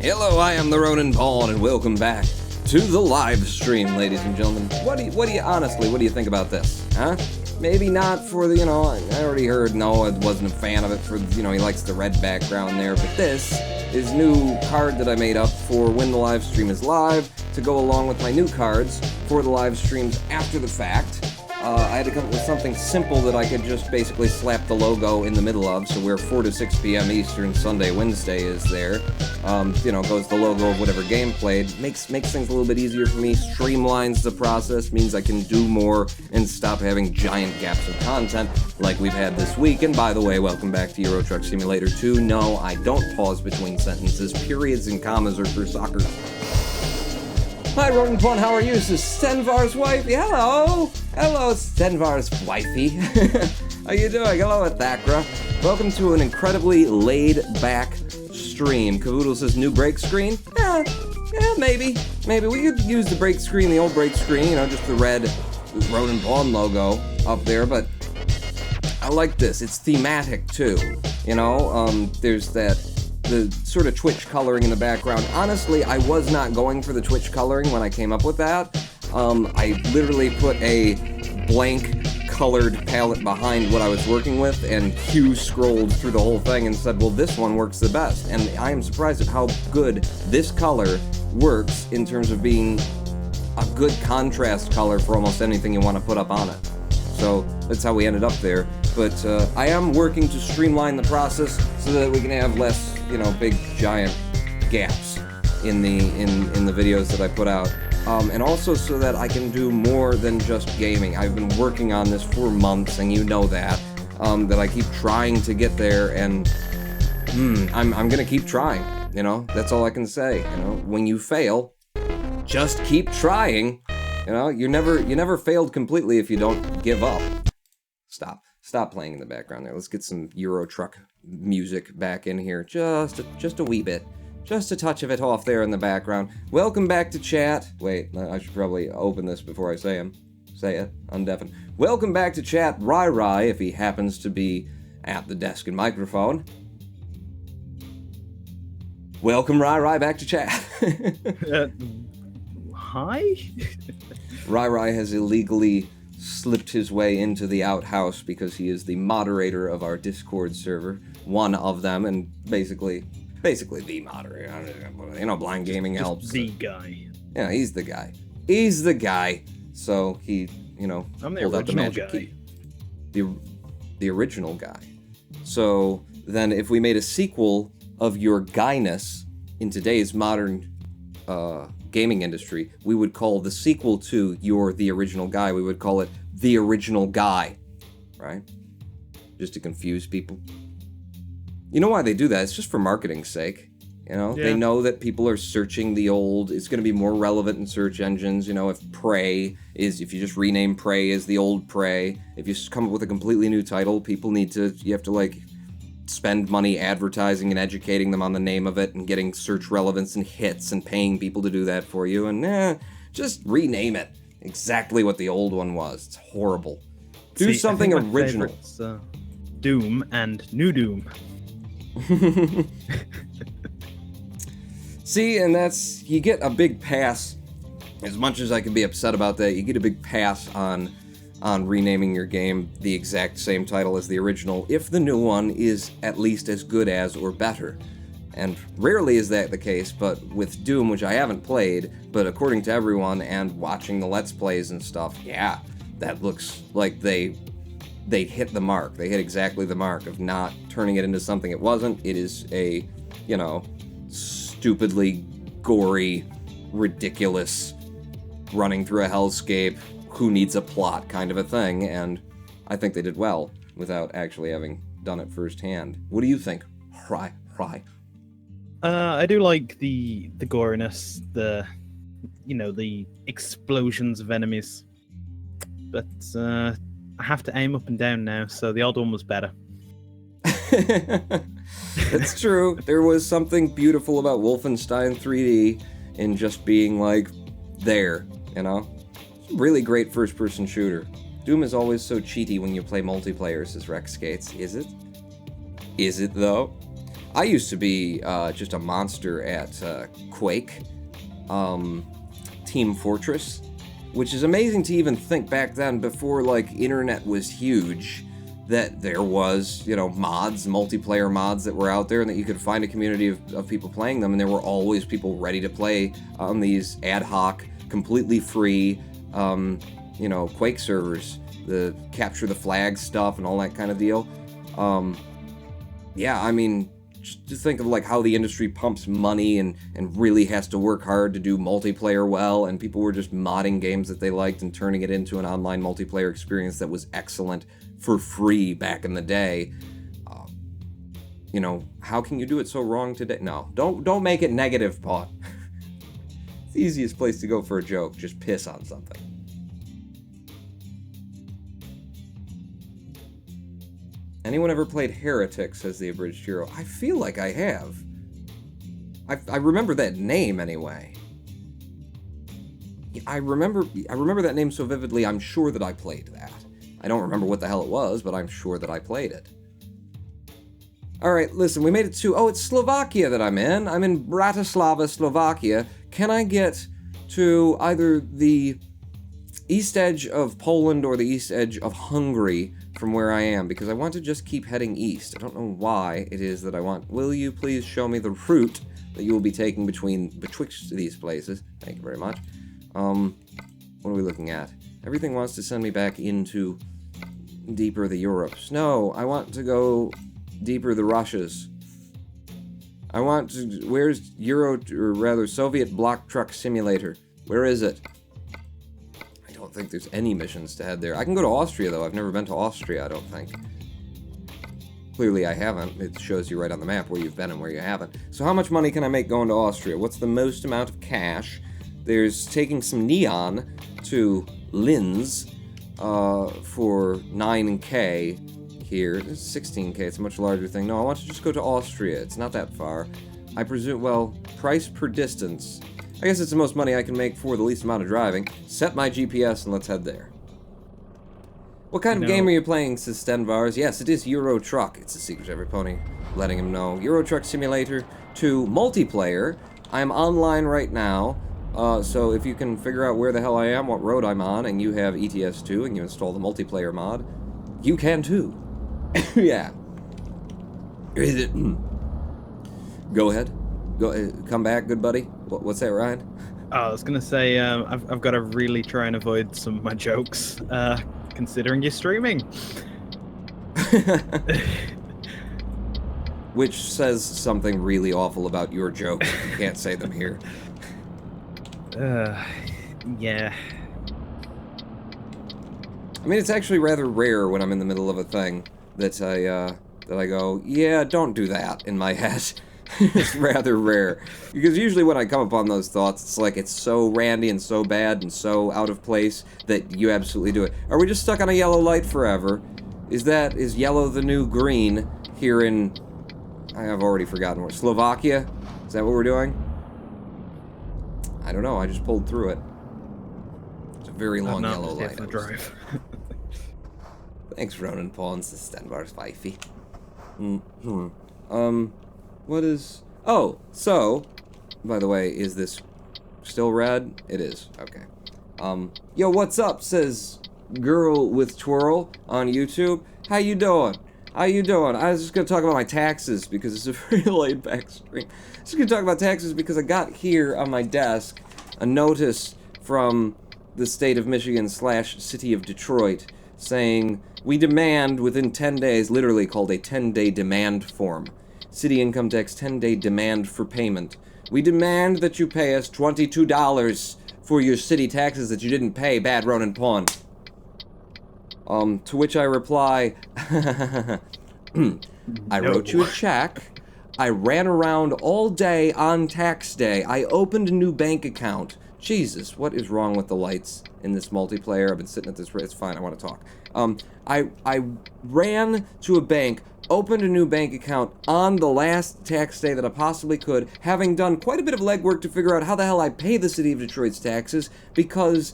Hello, I am the Ronan Pawn, and welcome back to the live stream, ladies and gentlemen. What do you think about this, huh? Maybe not for the, I already heard, no, I wasn't a fan of it for, he likes the red background there, but this is new card that I made up for when the live stream is live, to go along with my new cards for the live streams after the fact. I had to come up with something simple that I could just basically slap the logo in the middle of, so where 4 to 6 p.m. Eastern, Sunday, Wednesday is there, goes the logo of whatever game played, makes things a little bit easier for me, streamlines the process, means I can do more and stop having giant gaps of content like we've had this week. And by the way, welcome back to Euro Truck Simulator 2. No, I don't pause between sentences. Periods and commas are for soccer. Hi, Ronan Pawn, how are you? This is Stenvar's wifey. Hello! Hello, Stenvar's wifey. How you doing? Hello, Thakra. Welcome to an incredibly laid-back stream. Cavoodle says, new break screen? Yeah, maybe. Maybe. We could use the break screen, the old break screen, just the red Ronan Pawn logo up there, but I like this. It's thematic, too. There's the sort of Twitch coloring in the background. Honestly, I was not going for the Twitch coloring when I came up with that. I literally put a blank colored palette behind what I was working with, and Q scrolled through the whole thing and said, well, this one works the best. And I am surprised at how good this color works in terms of being a good contrast color for almost anything you want to put up on it. So that's how we ended up there. But I am working to streamline the process so that we can have less, big giant gaps in the videos that I put out, and also so that I can do more than just gaming. I've been working on this for months, and that I keep trying to get there, and I'm gonna keep trying. That's all I can say. When you fail, just keep trying. You never failed completely if you don't give up. Stop playing in the background there. Let's get some Euro Truck music back in here. Just a wee bit. Just a touch of it off there in the background. Welcome back to chat. Wait, I should probably open this before I say it. Undeafen. Welcome back to chat, Rai, if he happens to be at the desk and microphone. Welcome, Rai, back to chat. Hi? Rai has illegally slipped his way into the outhouse because he is the moderator of our Discord server, one of them, and basically the moderator. Blind gaming helps. The guy. Yeah, he's the guy. He's the guy. So he, I'm the pulled out the magic guy. Key. The original guy. So then if we made a sequel of your guyness in today's modern gaming industry, we would call the sequel to You're the Original Guy, we would call it The Original Guy, right? Just to confuse people. You know why they do that? It's just for marketing's sake. Yeah. They know that people are searching the old, it's going to be more relevant in search engines. If you just rename Prey as the old Prey, if you come up with a completely new title, you have to spend money advertising and educating them on the name of it and getting search relevance and hits and paying people to do that for you, and just rename it exactly what the old one was. It's horrible. Do something original. Doom and New Doom. See, and you get a big pass. As much as I can be upset about that, you get a big pass on renaming your game the exact same title as the original if the new one is at least as good as or better. And rarely is that the case, but with Doom, which I haven't played, but according to everyone and watching the Let's Plays and stuff, yeah, that looks like they hit the mark. They hit exactly the mark of not turning it into something it wasn't. It is a, stupidly gory, ridiculous, running through a hellscape, who needs a plot kind of a thing, and I think they did well without actually having done it firsthand. What do you think, Rai? I do like the goriness, the explosions of enemies, but I have to aim up and down now, so the old one was better. It's true. There was something beautiful about Wolfenstein 3D in just being there, Really great first-person shooter. Doom is always so cheaty when you play multiplayer, says Rex Skates. Is it? Is it, though? I used to be just a monster at Quake, Team Fortress, which is amazing to even think back then, before like internet was huge, that there was, mods, multiplayer mods that were out there, and that you could find a community of people playing them, and there were always people ready to play on these ad hoc, completely free, Quake servers, the capture the flag stuff and all that kind of deal. Yeah, I mean, just think of like how the industry pumps money and really has to work hard to do multiplayer well, and people were just modding games that they liked and turning it into an online multiplayer experience that was excellent for free back in the day. How can you do it so wrong today? No, don't make it negative, Paul. It's the easiest place to go for a joke. Just piss on something. Anyone ever played Heretic, says the abridged hero. I feel like I have. I remember that name anyway. I remember that name so vividly, I'm sure that I played that. I don't remember what the hell it was, but I'm sure that I played it. Alright, listen, we made it to... Oh, it's Slovakia that I'm in. I'm in Bratislava, Slovakia. Can I get to either the east edge of Poland or the east edge of Hungary from where I am? Because I want to just keep heading east. I don't know why it is that I want... Will you please show me the route that you will be taking betwixt these places? Thank you very much. What are we looking at? Everything wants to send me back into deeper the Europes. No, I want to go deeper the Russias. I want to... Where's Soviet Block Truck Simulator? Where is it? I don't think there's any missions to head there. I can go to Austria, though. I've never been to Austria, I don't think. Clearly I haven't. It shows you right on the map where you've been and where you haven't. So how much money can I make going to Austria? What's the most amount of cash? There's taking some neon to Linz for 9k here. This is 16k, it's a much larger thing. No, I want to just go to Austria. It's not that far. I presume, well, price per distance. I guess it's the most money I can make for the least amount of driving. Set my GPS and let's head there. What kind of game are you playing, says Stenvars? Yes, it is Euro Truck. It's a secret to every pony, letting him know. Euro Truck Simulator 2 multiplayer. I'm online right now. So if you can figure out where the hell I am, what road I'm on, and you have ETS2 and you install the multiplayer mod, you can too. Yeah. Go ahead. Come back, good buddy. What's that, Ryan? I was gonna say, I've got to really try and avoid some of my jokes, considering you're streaming. Which says something really awful about your jokes. You can't say them here. Yeah. I mean, it's actually rather rare when I'm in the middle of a thing that I go, yeah, don't do that in my head. It's rather rare. Because usually when I come upon those thoughts, it's like it's so randy and so bad and so out of place that you absolutely do it. Are we just stuck on a yellow light forever? Is yellow the new green here in... I have already forgotten where. Slovakia? Is that what we're doing? I don't know, I just pulled through it. It's a very long yellow light. For the drive. Thanks, Ronan Pawns, the Stenbar's wifey. What is... Oh, so, by the way, is this still red? It is, okay. Yo, what's up, says Girl with Twirl on YouTube. How you doing? How you doing? I was just gonna talk about my taxes because it's a very laid-back stream. Just gonna talk about taxes because I got here on my desk a notice from the state of Michigan / city of Detroit saying, we demand within 10 days, literally called a 10-day demand form. City income tax 10-day demand for payment. We demand that you pay us $22 for your city taxes that you didn't pay, Bad Ronan Pawn. To which I reply, I wrote you a check. I ran around all day on tax day. I opened a new bank account. Jesus, what is wrong with the lights in this multiplayer? I've been sitting at this... It's fine, I want to talk. I ran to a bank, opened a new bank account on the last tax day that I possibly could, having done quite a bit of legwork to figure out how the hell I pay the city of Detroit's taxes, because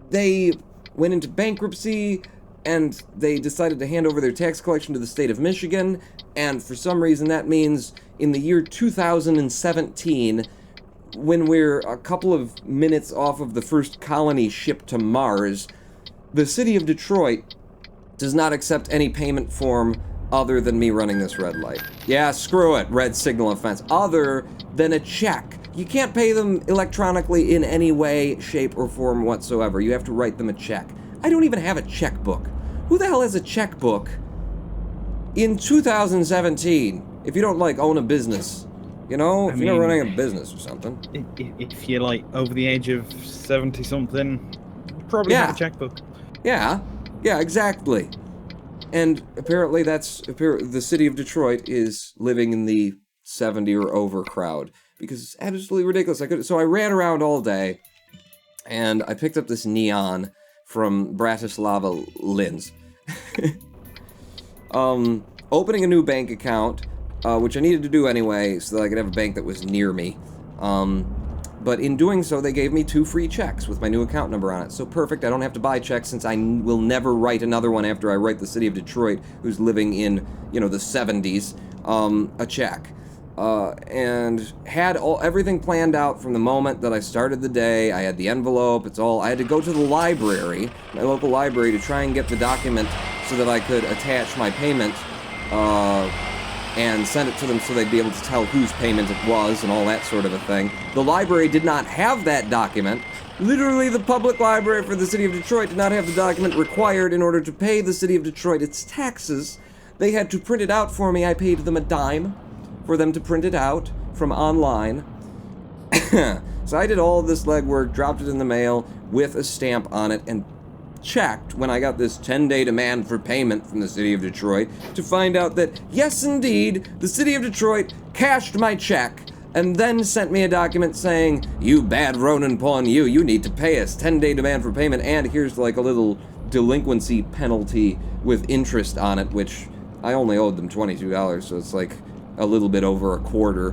they went into bankruptcy, and they decided to hand over their tax collection to the state of Michigan, and for some reason that means in the year 2017, when we're a couple of minutes off of the first colony ship to Mars, the city of Detroit does not accept any payment form other than me running this red light. Yeah, screw it, red signal offense. Other than a check. You can't pay them electronically in any way, shape, or form whatsoever. You have to write them a check. I don't even have a checkbook. Who the hell has a checkbook in 2017 if you don't, like, own a business? You know, if you're not running a business or something. If you're, like, over the age of 70-something, you probably have a checkbook. Yeah, exactly. And apparently the city of Detroit is living in the 70 or over crowd, because it's absolutely ridiculous. So I ran around all day, and I picked up this neon from Bratislava Linz. Opening a new bank account, which I needed to do anyway, so that I could have a bank that was near me. But in doing so, they gave me 2 free checks with my new account number on it. So perfect, I don't have to buy checks, since I will never write another one after I write the city of Detroit, who's living in, the 70s, a check. And had everything planned out from the moment that I started the day. I had the envelope, I had to go to the library, my local library, to try and get the document so that I could attach my payment, and send it to them so they'd be able to tell whose payment it was and all that sort of a thing. The library did not have that document. Literally, the public library for the city of Detroit did not have the document required in order to pay the city of Detroit its taxes. They had to print it out for me. I paid them a dime for them to print it out from online. So I did all of this legwork, dropped it in the mail with a stamp on it, and checked when I got this 10-day demand for payment from the city of Detroit to find out that, yes indeed, the city of Detroit cashed my check and then sent me a document saying, you bad Ronin pawn, you need to pay us, 10-day demand for payment, and here's like a little delinquency penalty with interest on it, which I only owed them $22, so it's like a little bit over a quarter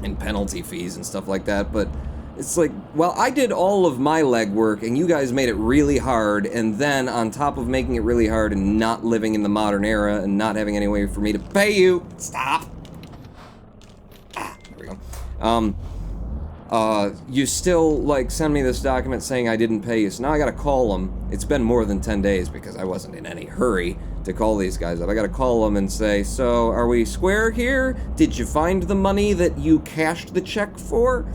in penalty fees and stuff like that. But it's like, well, I did all of my legwork, and you guys made it really hard, and then on top of making it really hard and not living in the modern era and not having any way for me to pay you, stop. There we go. You still, like, send me this document saying I didn't pay you, so now I gotta call them. It's been more than 10 days because I wasn't in any hurry to call these guys up. I gotta call them and say, so, are we square here? Did you find the money that you cashed the check for?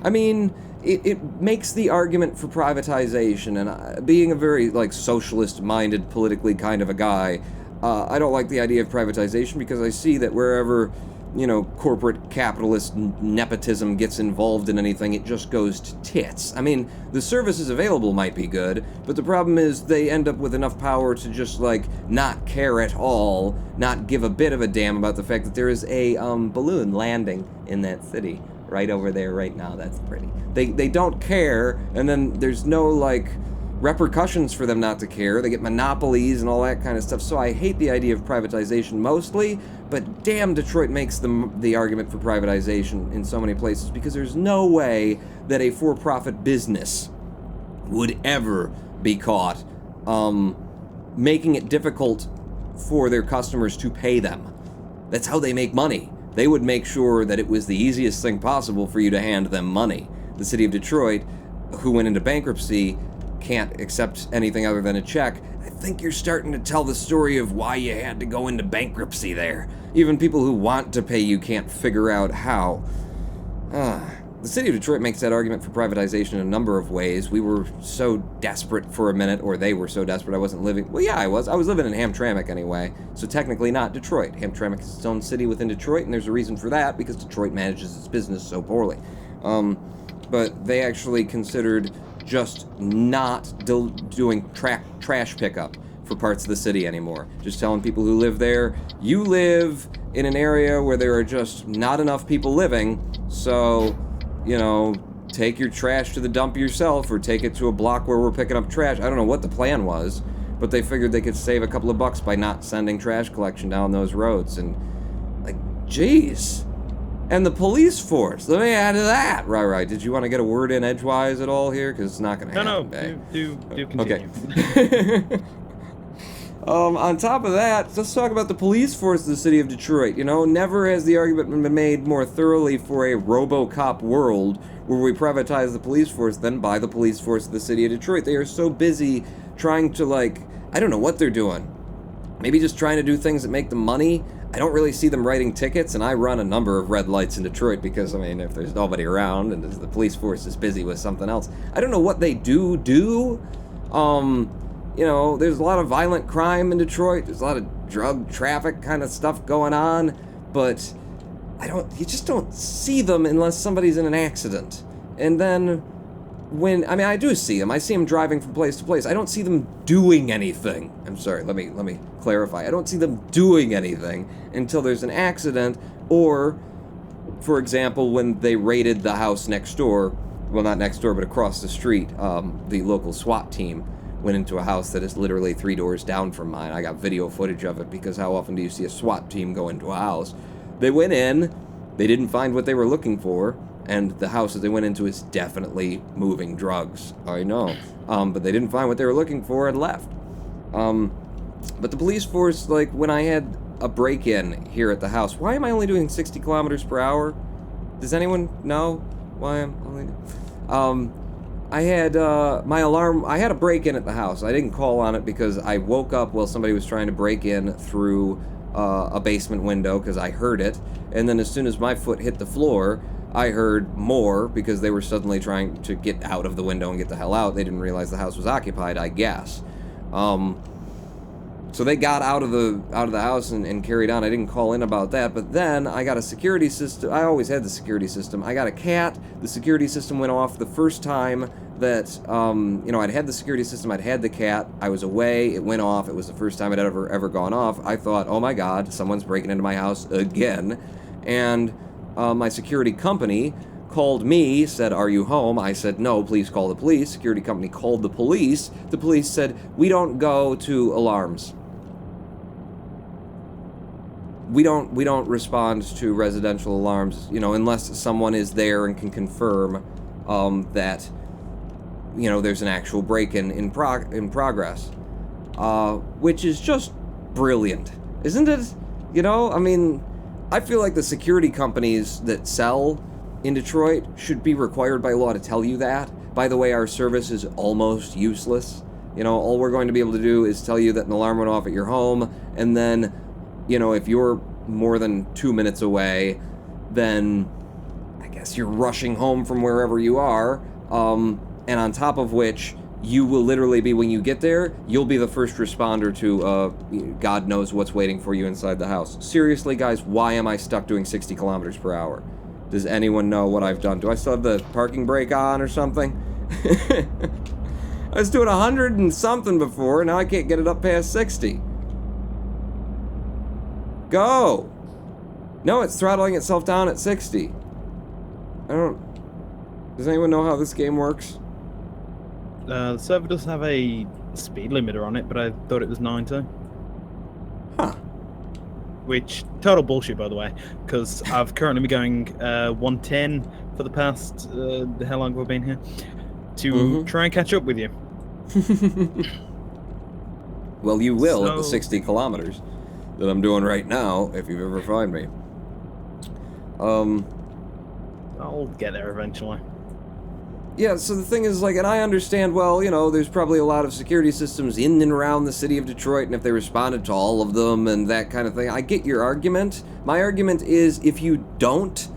I mean, it makes the argument for privatization, and being a very, like, socialist-minded, politically kind of a guy, I don't like the idea of privatization because I see that wherever, corporate capitalist nepotism gets involved in anything, it just goes to tits. I mean, the services available might be good, but the problem is they end up with enough power to just, like, not care at all, not give a bit of a damn about the fact that there is a balloon landing in that city right over there right now. That's pretty. They don't care, and then there's no, like, repercussions for them not to care. They get monopolies and all that kind of stuff. So I hate the idea of privatization mostly, but damn, Detroit makes the argument for privatization in so many places, because there's no way that a for-profit business would ever be caught making it difficult for their customers to pay them. That's how they make money. They would make sure that it was the easiest thing possible for you to hand them money. The city of Detroit, who went into bankruptcy, can't accept anything other than a check. I think you're starting to tell the story of why you had to go into bankruptcy there. Even people who want to pay you can't figure out how. The city of Detroit makes that argument for privatization in a number of ways. We were so desperate for a minute, or they were so desperate I wasn't living... Well, yeah, I was. I was living in Hamtramck anyway, so technically not Detroit. Hamtramck is its own city within Detroit, and there's a reason for that, because Detroit manages its business so poorly. But they actually considered just not doing trash pickup for parts of the city anymore. Just telling people who live there, you live in an area where there are just not enough people living, so, take your trash to the dump yourself, or take it to a block where we're picking up trash. I don't know what the plan was, but they figured they could save a couple of bucks by not sending trash collection down those roads, and, like, jeez. And the police force. Let me add to that. Right. Did you want to get a word in edgewise at all here? Because it's not going to happen. Do continue. Okay. On top of that, let's talk about the police force of the city of Detroit. You know, never has the argument been made more thoroughly for a RoboCop world where we privatize the police force than by the police force of the city of Detroit. They are so busy trying to, like, I don't know what they're doing. Maybe just trying to do things that make them money. I don't really see them writing tickets, and I run a number of red lights in Detroit because, I mean, if there's nobody around and the police force is busy with something else, I don't know what they do. You know, there's a lot of violent crime in Detroit. There's a lot of drug traffic kind of stuff going on, but you just don't see them unless somebody's in an accident. And then I do see them. I see them driving from place to place. I don't see them doing anything. I'm sorry, let me clarify. I don't see them doing anything until there's an accident, or, for example, when they raided the house next door, well, not next door, but across the street, the local SWAT team went into a house that is literally 3 doors down from mine. I got video footage of it because how often do you see a SWAT team go into a house? They went in, they didn't find what they were looking for, and the house that they went into is definitely moving drugs. I know. But they didn't find what they were looking for and left. But the police force, like, when I had a break-in here at the house, why am I only doing 60 kilometers per hour? Does anyone know why I'm only... I had my alarm. I had a break-in at the house. I didn't call on it because I woke up while somebody was trying to break in through a basement window because I heard it. And then as soon as my foot hit the floor, I heard more because they were suddenly trying to get out of the window and get the hell out. They didn't realize the house was occupied, I guess. So they got out of the house and carried on. I didn't call in about that, but then I got a security system. I always had the security system. I got a cat. The security system went off the first time that I'd had the security system. I'd had the cat. I was away. It went off. It was the first time it had ever gone off. I thought, oh my God, someone's breaking into my house again. And my security company called me, said, are you home? I said, no, please call the police. Security company called the police. The police said, we don't go to alarms. We don't respond to residential alarms, unless someone is there and can confirm that, there's an actual break-in in progress, which is just brilliant, isn't it? I feel like the security companies that sell in Detroit should be required by law to tell you that. By the way, our service is almost useless. All we're going to be able to do is tell you that an alarm went off at your home, and then if you're more than 2 minutes away, then I guess you're rushing home from wherever you are. And on top of which, you will literally be, when you get there, you'll be the first responder to God knows what's waiting for you inside the house. Seriously, guys, why am I stuck doing 60 kilometers per hour? Does anyone know what I've done? Do I still have the parking brake on or something? I was doing 100 and something before, now I can't get it up past 60. Go! No, it's throttling itself down at 60. Does anyone know how this game works? The server does have a speed limiter on it, but I thought it was 90. Huh. Which, total bullshit, by the way, because I've currently been going 110 for the past, how long have I been here? To try and catch up with you. Well, you will at the 60 kilometers that I'm doing right now, if you ever find me. I'll get there eventually. Yeah, so the thing is, and I understand, well, there's probably a lot of security systems in and around the city of Detroit, and if they responded to all of them and that kind of thing, I get your argument. My argument is, if you don't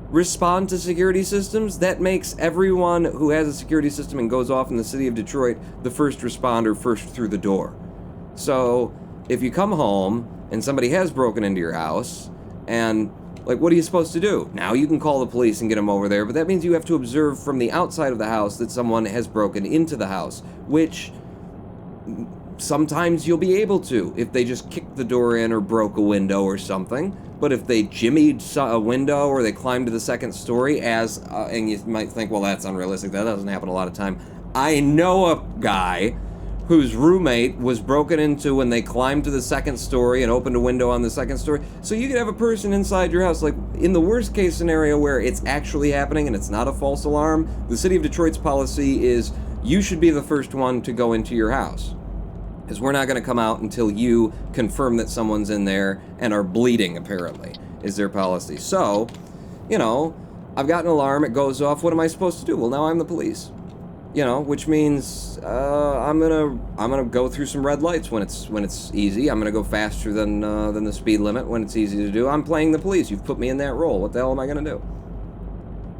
respond to security systems, that makes everyone who has a security system and goes off in the city of Detroit the first responder first through the door. So, if you come home and somebody has broken into your house, and what are you supposed to do? Now you can call the police and get them over there, but that means you have to observe from the outside of the house that someone has broken into the house, which sometimes you'll be able to if they just kicked the door in or broke a window or something. But if they jimmied a window or they climbed to the second story, and you might think, well, that's unrealistic. That doesn't happen a lot of time. I know a guy whose roommate was broken into when they climbed to the second story and opened a window on the second story. So you could have a person inside your house, like in the worst case scenario where it's actually happening and it's not a false alarm, the city of Detroit's policy is you should be the first one to go into your house. Because we're not going to come out until you confirm that someone's in there and are bleeding, apparently, is their policy. So, you know, I've got an alarm, it goes off, what am I supposed to do? Well, now I'm the police. You know, which means I'm gonna go through some red lights when it's easy. I'm gonna go faster than the speed limit when it's easy to do. I'm playing the police. You've put me in that role. What the hell am I gonna do?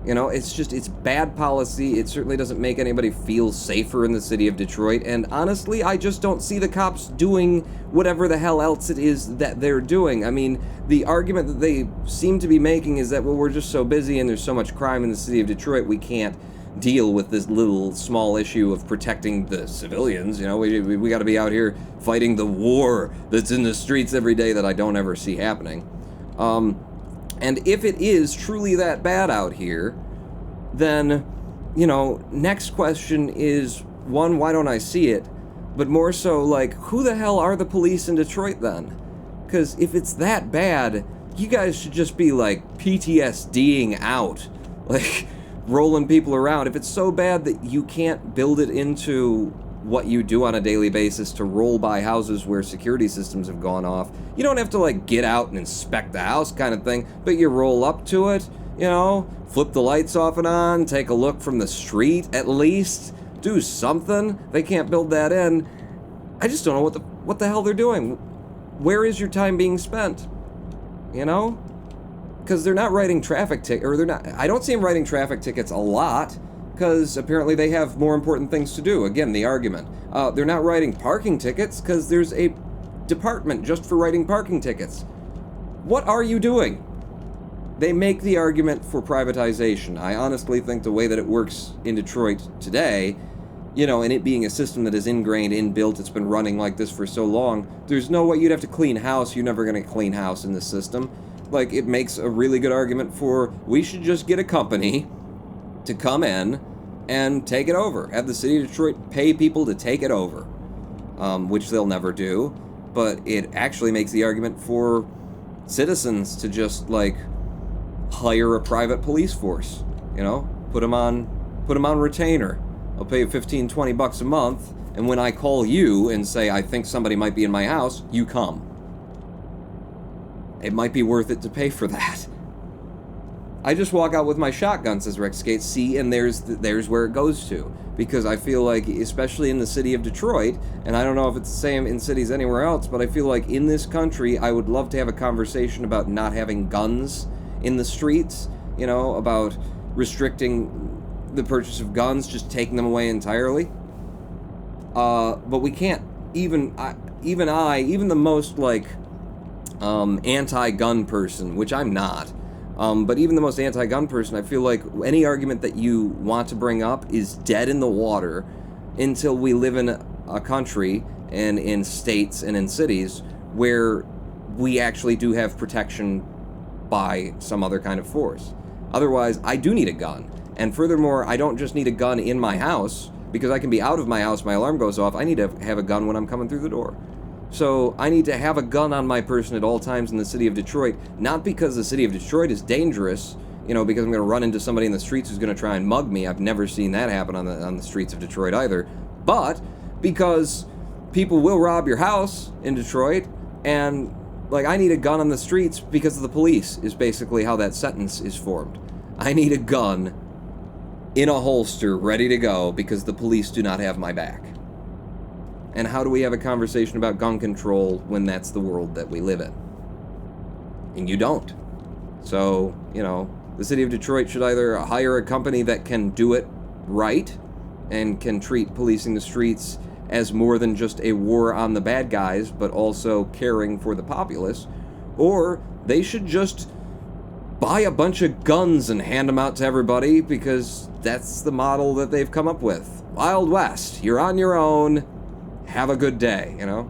You know, it's bad policy. It certainly doesn't make anybody feel safer in the city of Detroit. And honestly, I just don't see the cops doing whatever the hell else it is that they're doing. I mean, the argument that they seem to be making is that, well, we're just so busy and there's so much crime in the city of Detroit, we can't deal with this little small issue of protecting the civilians. You know, we got to be out here fighting the war that's in the streets every day that I don't ever see happening. And if it is truly that bad out here, then, you know, next question is, one, why don't I see it? But more so, like, who the hell are the police in Detroit then? Because if it's that bad, you guys should just be, like, PTSDing out. Like, rolling people around. If it's so bad that you can't build it into what you do on a daily basis to roll by houses where security systems have gone off, you don't have to like get out and inspect the house kind of thing, but you roll up to it, you know, flip the lights off and on, take a look from the street at least, do something. They can't build that in. I just don't know what the hell they're doing. Where is your time being spent? You know? Because they're not writing traffic tickets, or I don't see them writing traffic tickets a lot, because apparently they have more important things to do. Again, the argument. They're not writing parking tickets, because there's a department just for writing parking tickets. What are you doing? They make the argument for privatization. I honestly think the way that it works in Detroit today, you know, and it being a system that is ingrained, inbuilt, it's been running like this for so long, there's no way you'd have to clean house. You're never going to clean house in this system. Like, it makes a really good argument for, we should just get a company to come in and take it over. Have the city of Detroit pay people to take it over, which they'll never do. But it actually makes the argument for citizens to just, like, hire a private police force, you know? Put them on retainer. I'll pay you $15-20 a month, and when I call you and say, I think somebody might be in my house, you come. It might be worth it to pay for that. I just walk out with my shotgun, says Rex Skates. See, and there's where it goes to. Because I feel like, especially in the city of Detroit, and I don't know if it's the same in cities anywhere else, but I feel like in this country, I would love to have a conversation about not having guns in the streets, you know, about restricting the purchase of guns, just taking them away entirely. But we can't, even the most, like, anti-gun person, which I'm not, but even the most anti-gun person, I feel like any argument that you want to bring up is dead in the water until we live in a country and in states and in cities where we actually do have protection by some other kind of force. Otherwise, I do need a gun. And furthermore, I don't just need a gun in my house, because I can be out of my house, my alarm goes off. I need to have a gun when I'm coming through the door. So I need to have a gun on my person at all times in the city of Detroit, not because the city of Detroit is dangerous, you know, because I'm going to run into somebody in the streets who's going to try and mug me. I've never seen that happen on the streets of Detroit either. But because people will rob your house in Detroit, and, like, I need a gun on the streets because of the police, is basically how that sentence is formed. I need a gun in a holster ready to go because the police do not have my back. And how do we have a conversation about gun control when that's the world that we live in? And you don't. So, you know, the city of Detroit should either hire a company that can do it right and can treat policing the streets as more than just a war on the bad guys, but also caring for the populace, or they should just buy a bunch of guns and hand them out to everybody, because that's the model that they've come up with. Wild West, you're on your own. Have a good day, you know?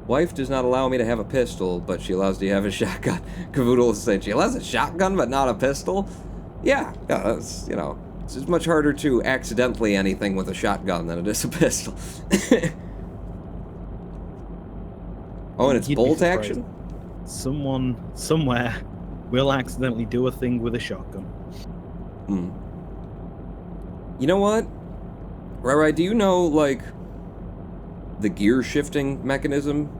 Wife does not allow me to have a pistol, but she allows me to have a shotgun. Cavoodle said she allows a shotgun, but not a pistol? Yeah, that's, you know, It's much harder to accidentally anything with a shotgun than it is a pistol. Oh, and it's bolt action? Someone, somewhere, will accidentally do a thing with a shotgun. Hmm. You know what? Right, do you know, like, the gear shifting mechanism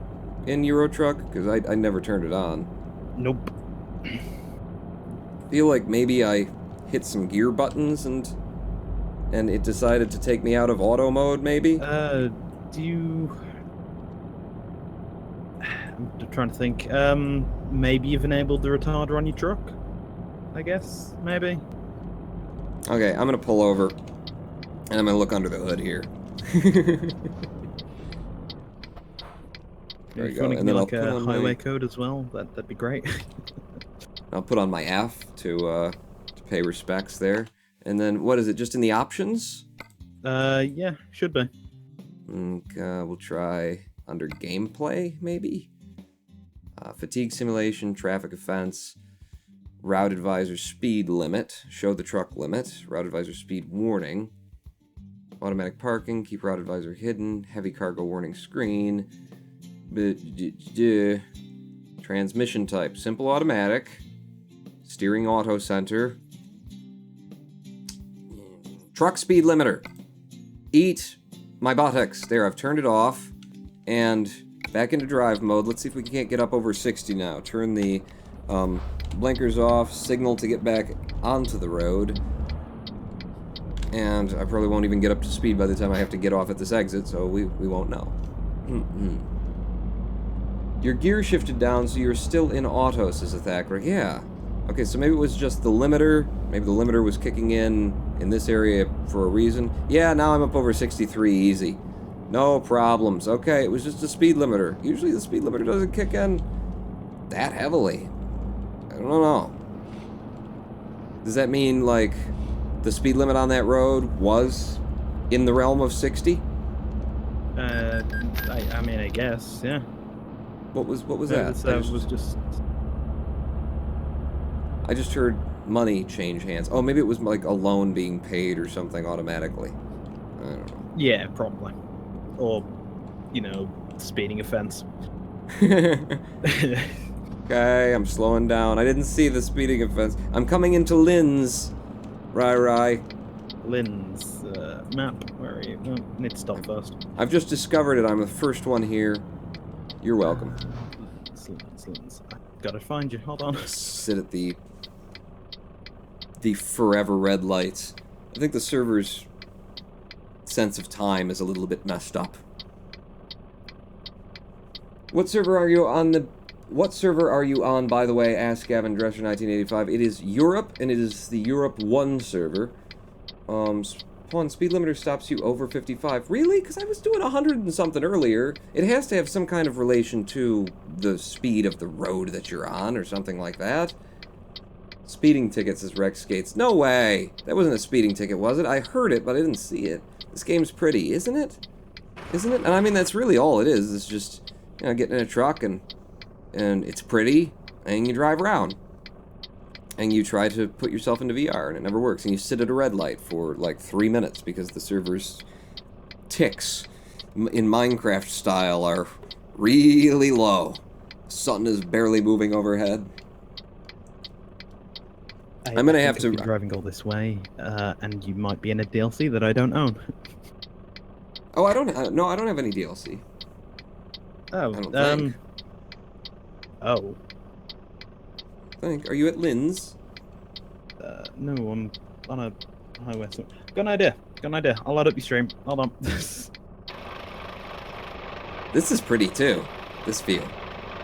in Euro Truck? Because I never turned it on. Nope. Feel like maybe I hit some gear buttons and it decided to take me out of auto mode, maybe? Do you... I'm trying to think. Maybe you've enabled the retarder on your truck? I guess, maybe. Okay, I'm gonna pull over, and I'm gonna look under the hood here. There we If you go, want to and give me then I'll like put a on highway my... code as well, that'd be great. I'll put on my F to pay respects there. And then, what is it, just in the options? Yeah, should be. We'll try under gameplay, maybe? Fatigue simulation, traffic offense, route advisor speed limit, show the truck limit, route advisor speed warning, automatic parking, keep route advisor hidden, heavy cargo warning screen, transmission type, simple automatic, steering auto center, truck speed limiter, eat my buttocks. There, I've turned it off, and back into drive mode. Let's see if we can't get up over 60 now. Turn the blinkers off, signal to get back onto the road, and I probably won't even get up to speed by the time I have to get off at this exit, so we won't know. Your gear shifted down, so you're still in auto, says Athacra. Yeah. Okay, so maybe it was just the limiter. Maybe the limiter was kicking in this area for a reason. Yeah, now I'm up over 63 easy. No problems. Okay, it was just a speed limiter. Usually the speed limiter doesn't kick in that heavily. I don't know. Does that mean, like, the speed limit on that road was in the realm of 60? I mean, I guess, yeah. What was that? I just heard money change hands. Oh, maybe it was like a loan being paid or something automatically. I don't know. Yeah, probably. Or, you know, speeding offense. Okay, I'm slowing down. I didn't see the speeding offense. I'm coming into Lynn's. Right. Lynn's map. Where are you? Oh, need to stop first. I've just discovered it. I'm the first one here. You're welcome. Lynn's. I gotta find you. Hold on. Sit at the forever red lights. I think the server's sense of time is a little bit messed up. What server are you on, by the way? Asked Gavin Dresser 1985. It is Europe, and it is the Europe 1 server. Spawn speed limiter stops you over 55. Really? Because I was doing 100 and something earlier. It has to have some kind of relation to the speed of the road that you're on, or something like that. Speeding tickets, says Rex Skates. No way! That wasn't a speeding ticket, was it? I heard it, but I didn't see it. This game's pretty, isn't it? Isn't it? And I mean, that's really all it is. It's just, you know, getting in a truck and it's pretty, and you drive around. And you try to put yourself into VR, and it never works. And you sit at a red light for like 3 minutes because the server's ticks in Minecraft style are really low. The sun is barely moving overhead. I'm gonna have to be driving all this way, and you might be in a DLC that I don't own. Oh, I don't. No, I don't have any DLC. Oh, I don't think. Oh. Are you at Lynn's? No, I'm on a highway. Got an idea. I'll load up your stream. Hold on. This is pretty too. This feel.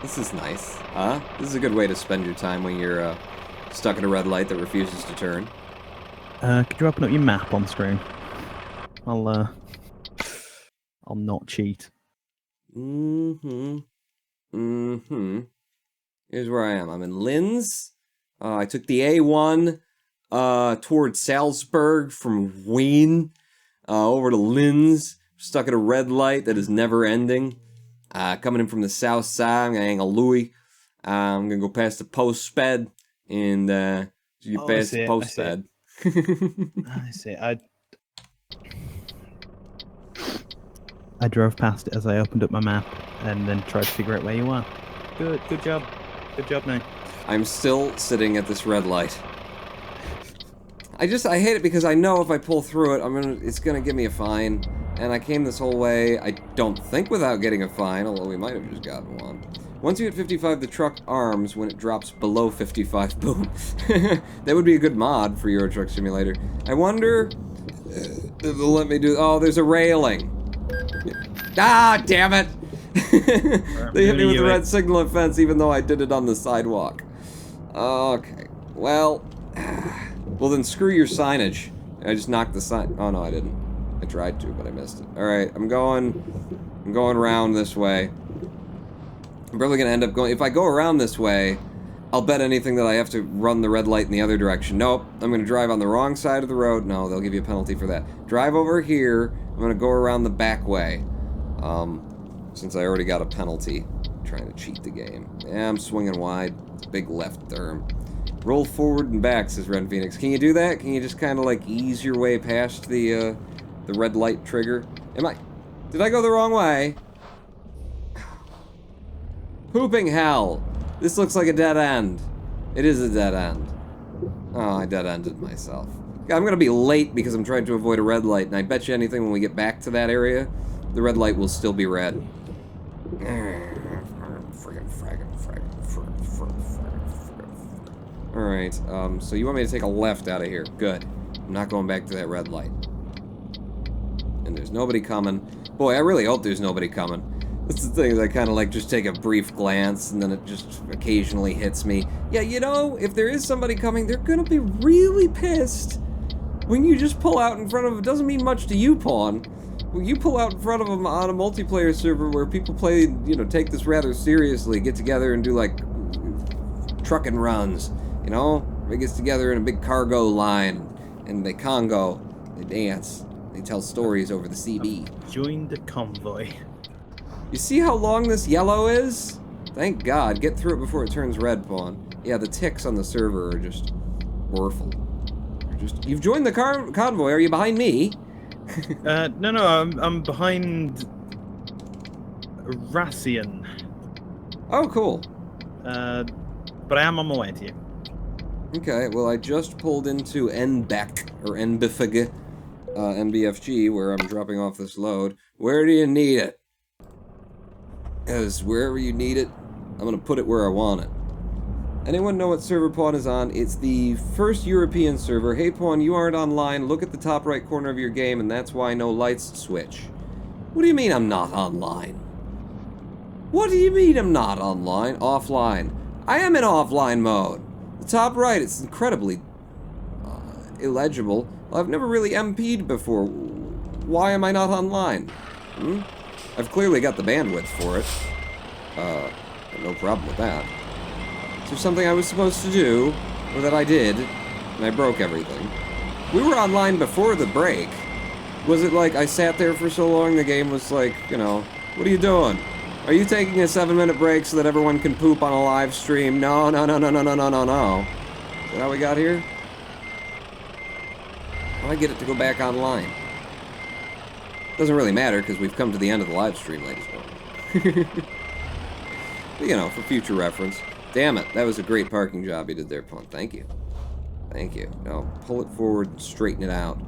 This is nice, huh? This is a good way to spend your time when you're stuck at a red light that refuses to turn. Could you open up your map on screen? I'll not cheat. Here's where I am. I'm in Linz. I took the A1 towards Salzburg from Wien over to Linz. Stuck at a red light that is never ending. Coming in from the south side, I'm gonna hang a Louis. I'm gonna go past the post sped and you pass the post sped. I see. I drove past it as I opened up my map and then tried to figure out where you are. Good job. Good job, man. I'm still sitting at this red light. I hate it because I know if I pull through it, it's gonna give me a fine. And I came this whole way, I don't think without getting a fine, although we might have just gotten one. Once you hit 55, the truck arms when it drops below 55. Boom. That would be a good mod for Euro Truck Simulator. I wonder if they'll let me do... Oh, there's a railing. Ah, damn it! They hit me with the red signal offense even though I did it on the sidewalk. Okay. Well... Well then screw your signage. I just knocked the sign... Oh no, I didn't. I tried to, but I missed it. Alright, I'm going around this way. I'm probably gonna end up going... If I go around this way, I'll bet anything that I have to run the red light in the other direction. Nope, I'm gonna drive on the wrong side of the road. No, they'll give you a penalty for that. Drive over here. I'm gonna go around the back way. Since I already got a penalty. I'm trying to cheat the game. Yeah, I'm swinging wide. Big left turn. Roll forward and back, says Red Phoenix. Can you do that? Can you just kind of like ease your way past the red light trigger? Did I go the wrong way? Pooping hell. This looks like a dead end. It is a dead end. Oh, I dead-ended myself. I'm gonna be late because I'm trying to avoid a red light, and I bet you anything when we get back to that area, the red light will still be red. Alright, so you want me to take a left out of here. Good. I'm not going back to that red light. And there's nobody coming. Boy, I really hope there's nobody coming. That's the thing, is I kind of like just take a brief glance, and then it just occasionally hits me. Yeah, you know, if there is somebody coming, they're gonna be really pissed. When you just pull out in front of them, it doesn't mean much to you, Pawn. When you pull out in front of them on a multiplayer server where people play, you know, take this rather seriously, get together and do like trucking runs. You know, everybody gets together in a big cargo line, and they congo, they dance, they tell stories over the CB. Join the convoy. You see how long this yellow is? Thank God. Get through it before it turns red, Pawn. Yeah, the ticks on the server are just awful. You've joined the convoy. Are you behind me? No, I'm behind Rassian. Oh, cool. But I am on my way to you. Okay, well, I just pulled into Nbeck, or Nbfg, NBFG, where I'm dropping off this load. Where do you need it? Because wherever you need it, I'm going to put it where I want it. Anyone know what server Pawn is on? It's the first European server. Hey, Pawn, you aren't online. Look at the top right corner of your game, and that's why no lights switch. What do you mean I'm not online? What do you mean I'm not online? Offline. I am in offline mode. The top right, it's incredibly illegible. Well, I've never really MP'd before. Why am I not online? I've clearly got the bandwidth for it. No problem with that. Is there something I was supposed to do, or that I did, and I broke everything? We were online before the break. Was it like I sat there for so long the game was like, you know, what are you doing? Are you taking a 7-minute break so that everyone can poop on a live stream? No. Is that how we got here? How do I get it to go back online? Doesn't really matter, because we've come to the end of the live stream, ladies and gentlemen. But, you know, for future reference. Damn it, that was a great parking job you did there, Pawn. Thank you. Thank you. Now, pull it forward and straighten it out.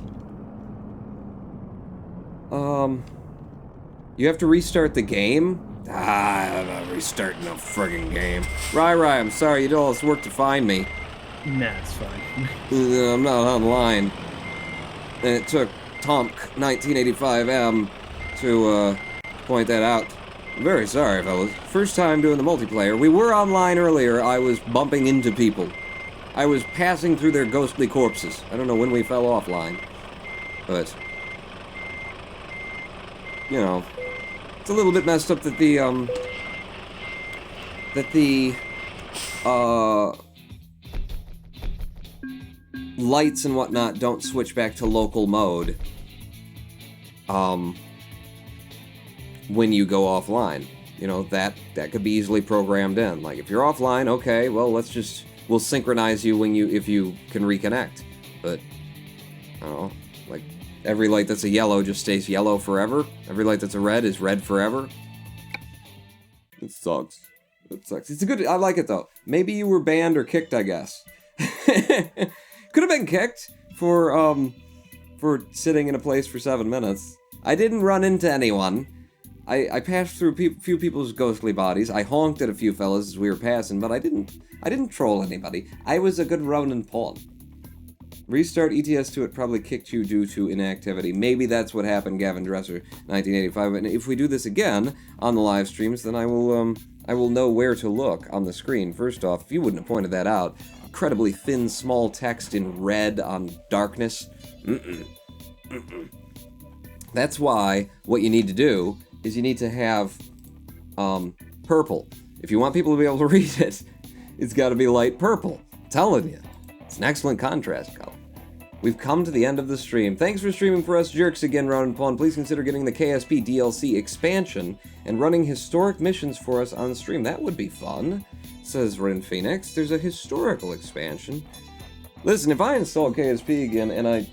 You have to restart the game? I'm not restarting no friggin' game. Rai, I'm sorry, you did all this work to find me. Nah, it's fine. I'm not online. And it took Tomk 1985M to point that out. I'm very sorry, fellas. First time doing the multiplayer. We were online earlier. I was bumping into people. I was passing through their ghostly corpses. I don't know when we fell offline. But, you know, it's a little bit messed up that the lights and whatnot don't switch back to local mode when you go offline. You know, that could be easily programmed in. Like, if you're offline, okay, well, we'll synchronize you if you can reconnect. But I don't know, like every light that's a yellow just stays yellow forever. Every light that's a red is red forever. It sucks. It sucks. It's a good. I like it though. Maybe you were banned or kicked. I guess. Could have been kicked for sitting in a place for 7 minutes. I didn't run into anyone. I passed through a few people's ghostly bodies. I honked at a few fellas as we were passing, but I didn't troll anybody. I was a good Ronin pawn. Restart ETS2, it probably kicked you due to inactivity. Maybe that's what happened, Gavin Dresser, 1985. And if we do this again on the live streams, then I will know where to look on the screen. First off, if you wouldn't have pointed that out, incredibly thin, small text in red on darkness. That's why what you need to do is you need to have purple. If you want people to be able to read it, it's got to be light purple. I'm telling you, it's an excellent contrast color. We've come to the end of the stream. Thanks for streaming for us jerks again, Ronin Pawn. Please consider getting the KSP DLC expansion and running historic missions for us on stream. That would be fun, says Ren Phoenix. There's a historical expansion. Listen, if I install KSP again and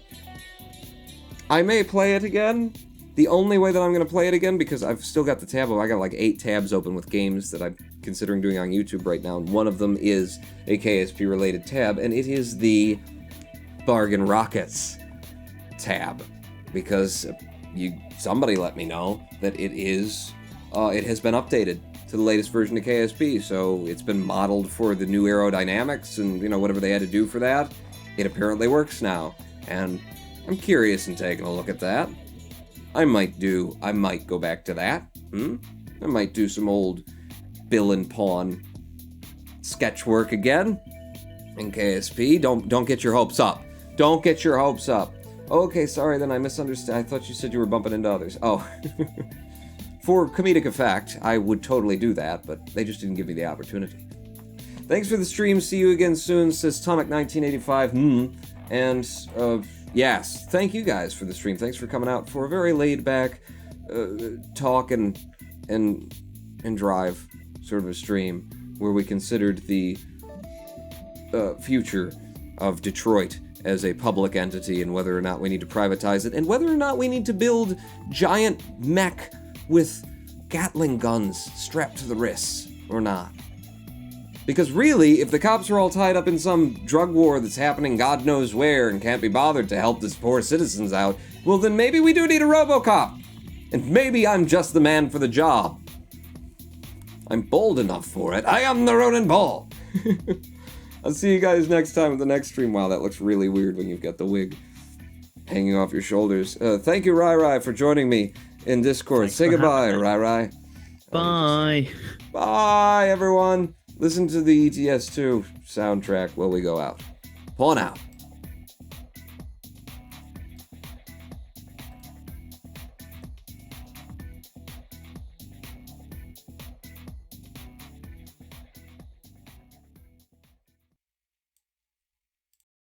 I may play it again. The only way that I'm going to play it again, because I've still got the tab, I got like 8 tabs open with games that I'm considering doing on YouTube right now, and one of them is a KSP-related tab, and it is the Bargain Rockets tab, because somebody let me know that it has been updated to the latest version of KSP, so it's been modeled for the new aerodynamics and, whatever they had to do for that. It apparently works now, and I'm curious in taking a look at that. I might go back to that. I might do some old Bill and Pawn sketch work again in KSP. Don't get your hopes up. Don't get your hopes up. Okay, sorry, then I misunderstood. I thought you said you were bumping into others. Oh. For comedic effect, I would totally do that, but they just didn't give me the opportunity. Thanks for the stream. See you again soon, says Tomic1985. And, yes, thank you guys for the stream. Thanks for coming out for a very laid-back talk and drive sort of a stream where we considered the future of Detroit as a public entity and whether or not we need to privatize it and whether or not we need to build giant mech with Gatling guns strapped to the wrists or not. Because really, if the cops are all tied up in some drug war that's happening God knows where and can't be bothered to help the poor citizens out, well then maybe we do need a RoboCop. And maybe I'm just the man for the job. I'm bold enough for it. I am the Ronin Ball. I'll see you guys next time with the next stream. Wow, that looks really weird when you've got the wig hanging off your shoulders. Thank you, Rai Rai, for joining me in Discord. Thanks Say goodbye, Rai Rai. Bye. Bye, everyone. Listen to the ETS2 soundtrack while we go out. Pawn out.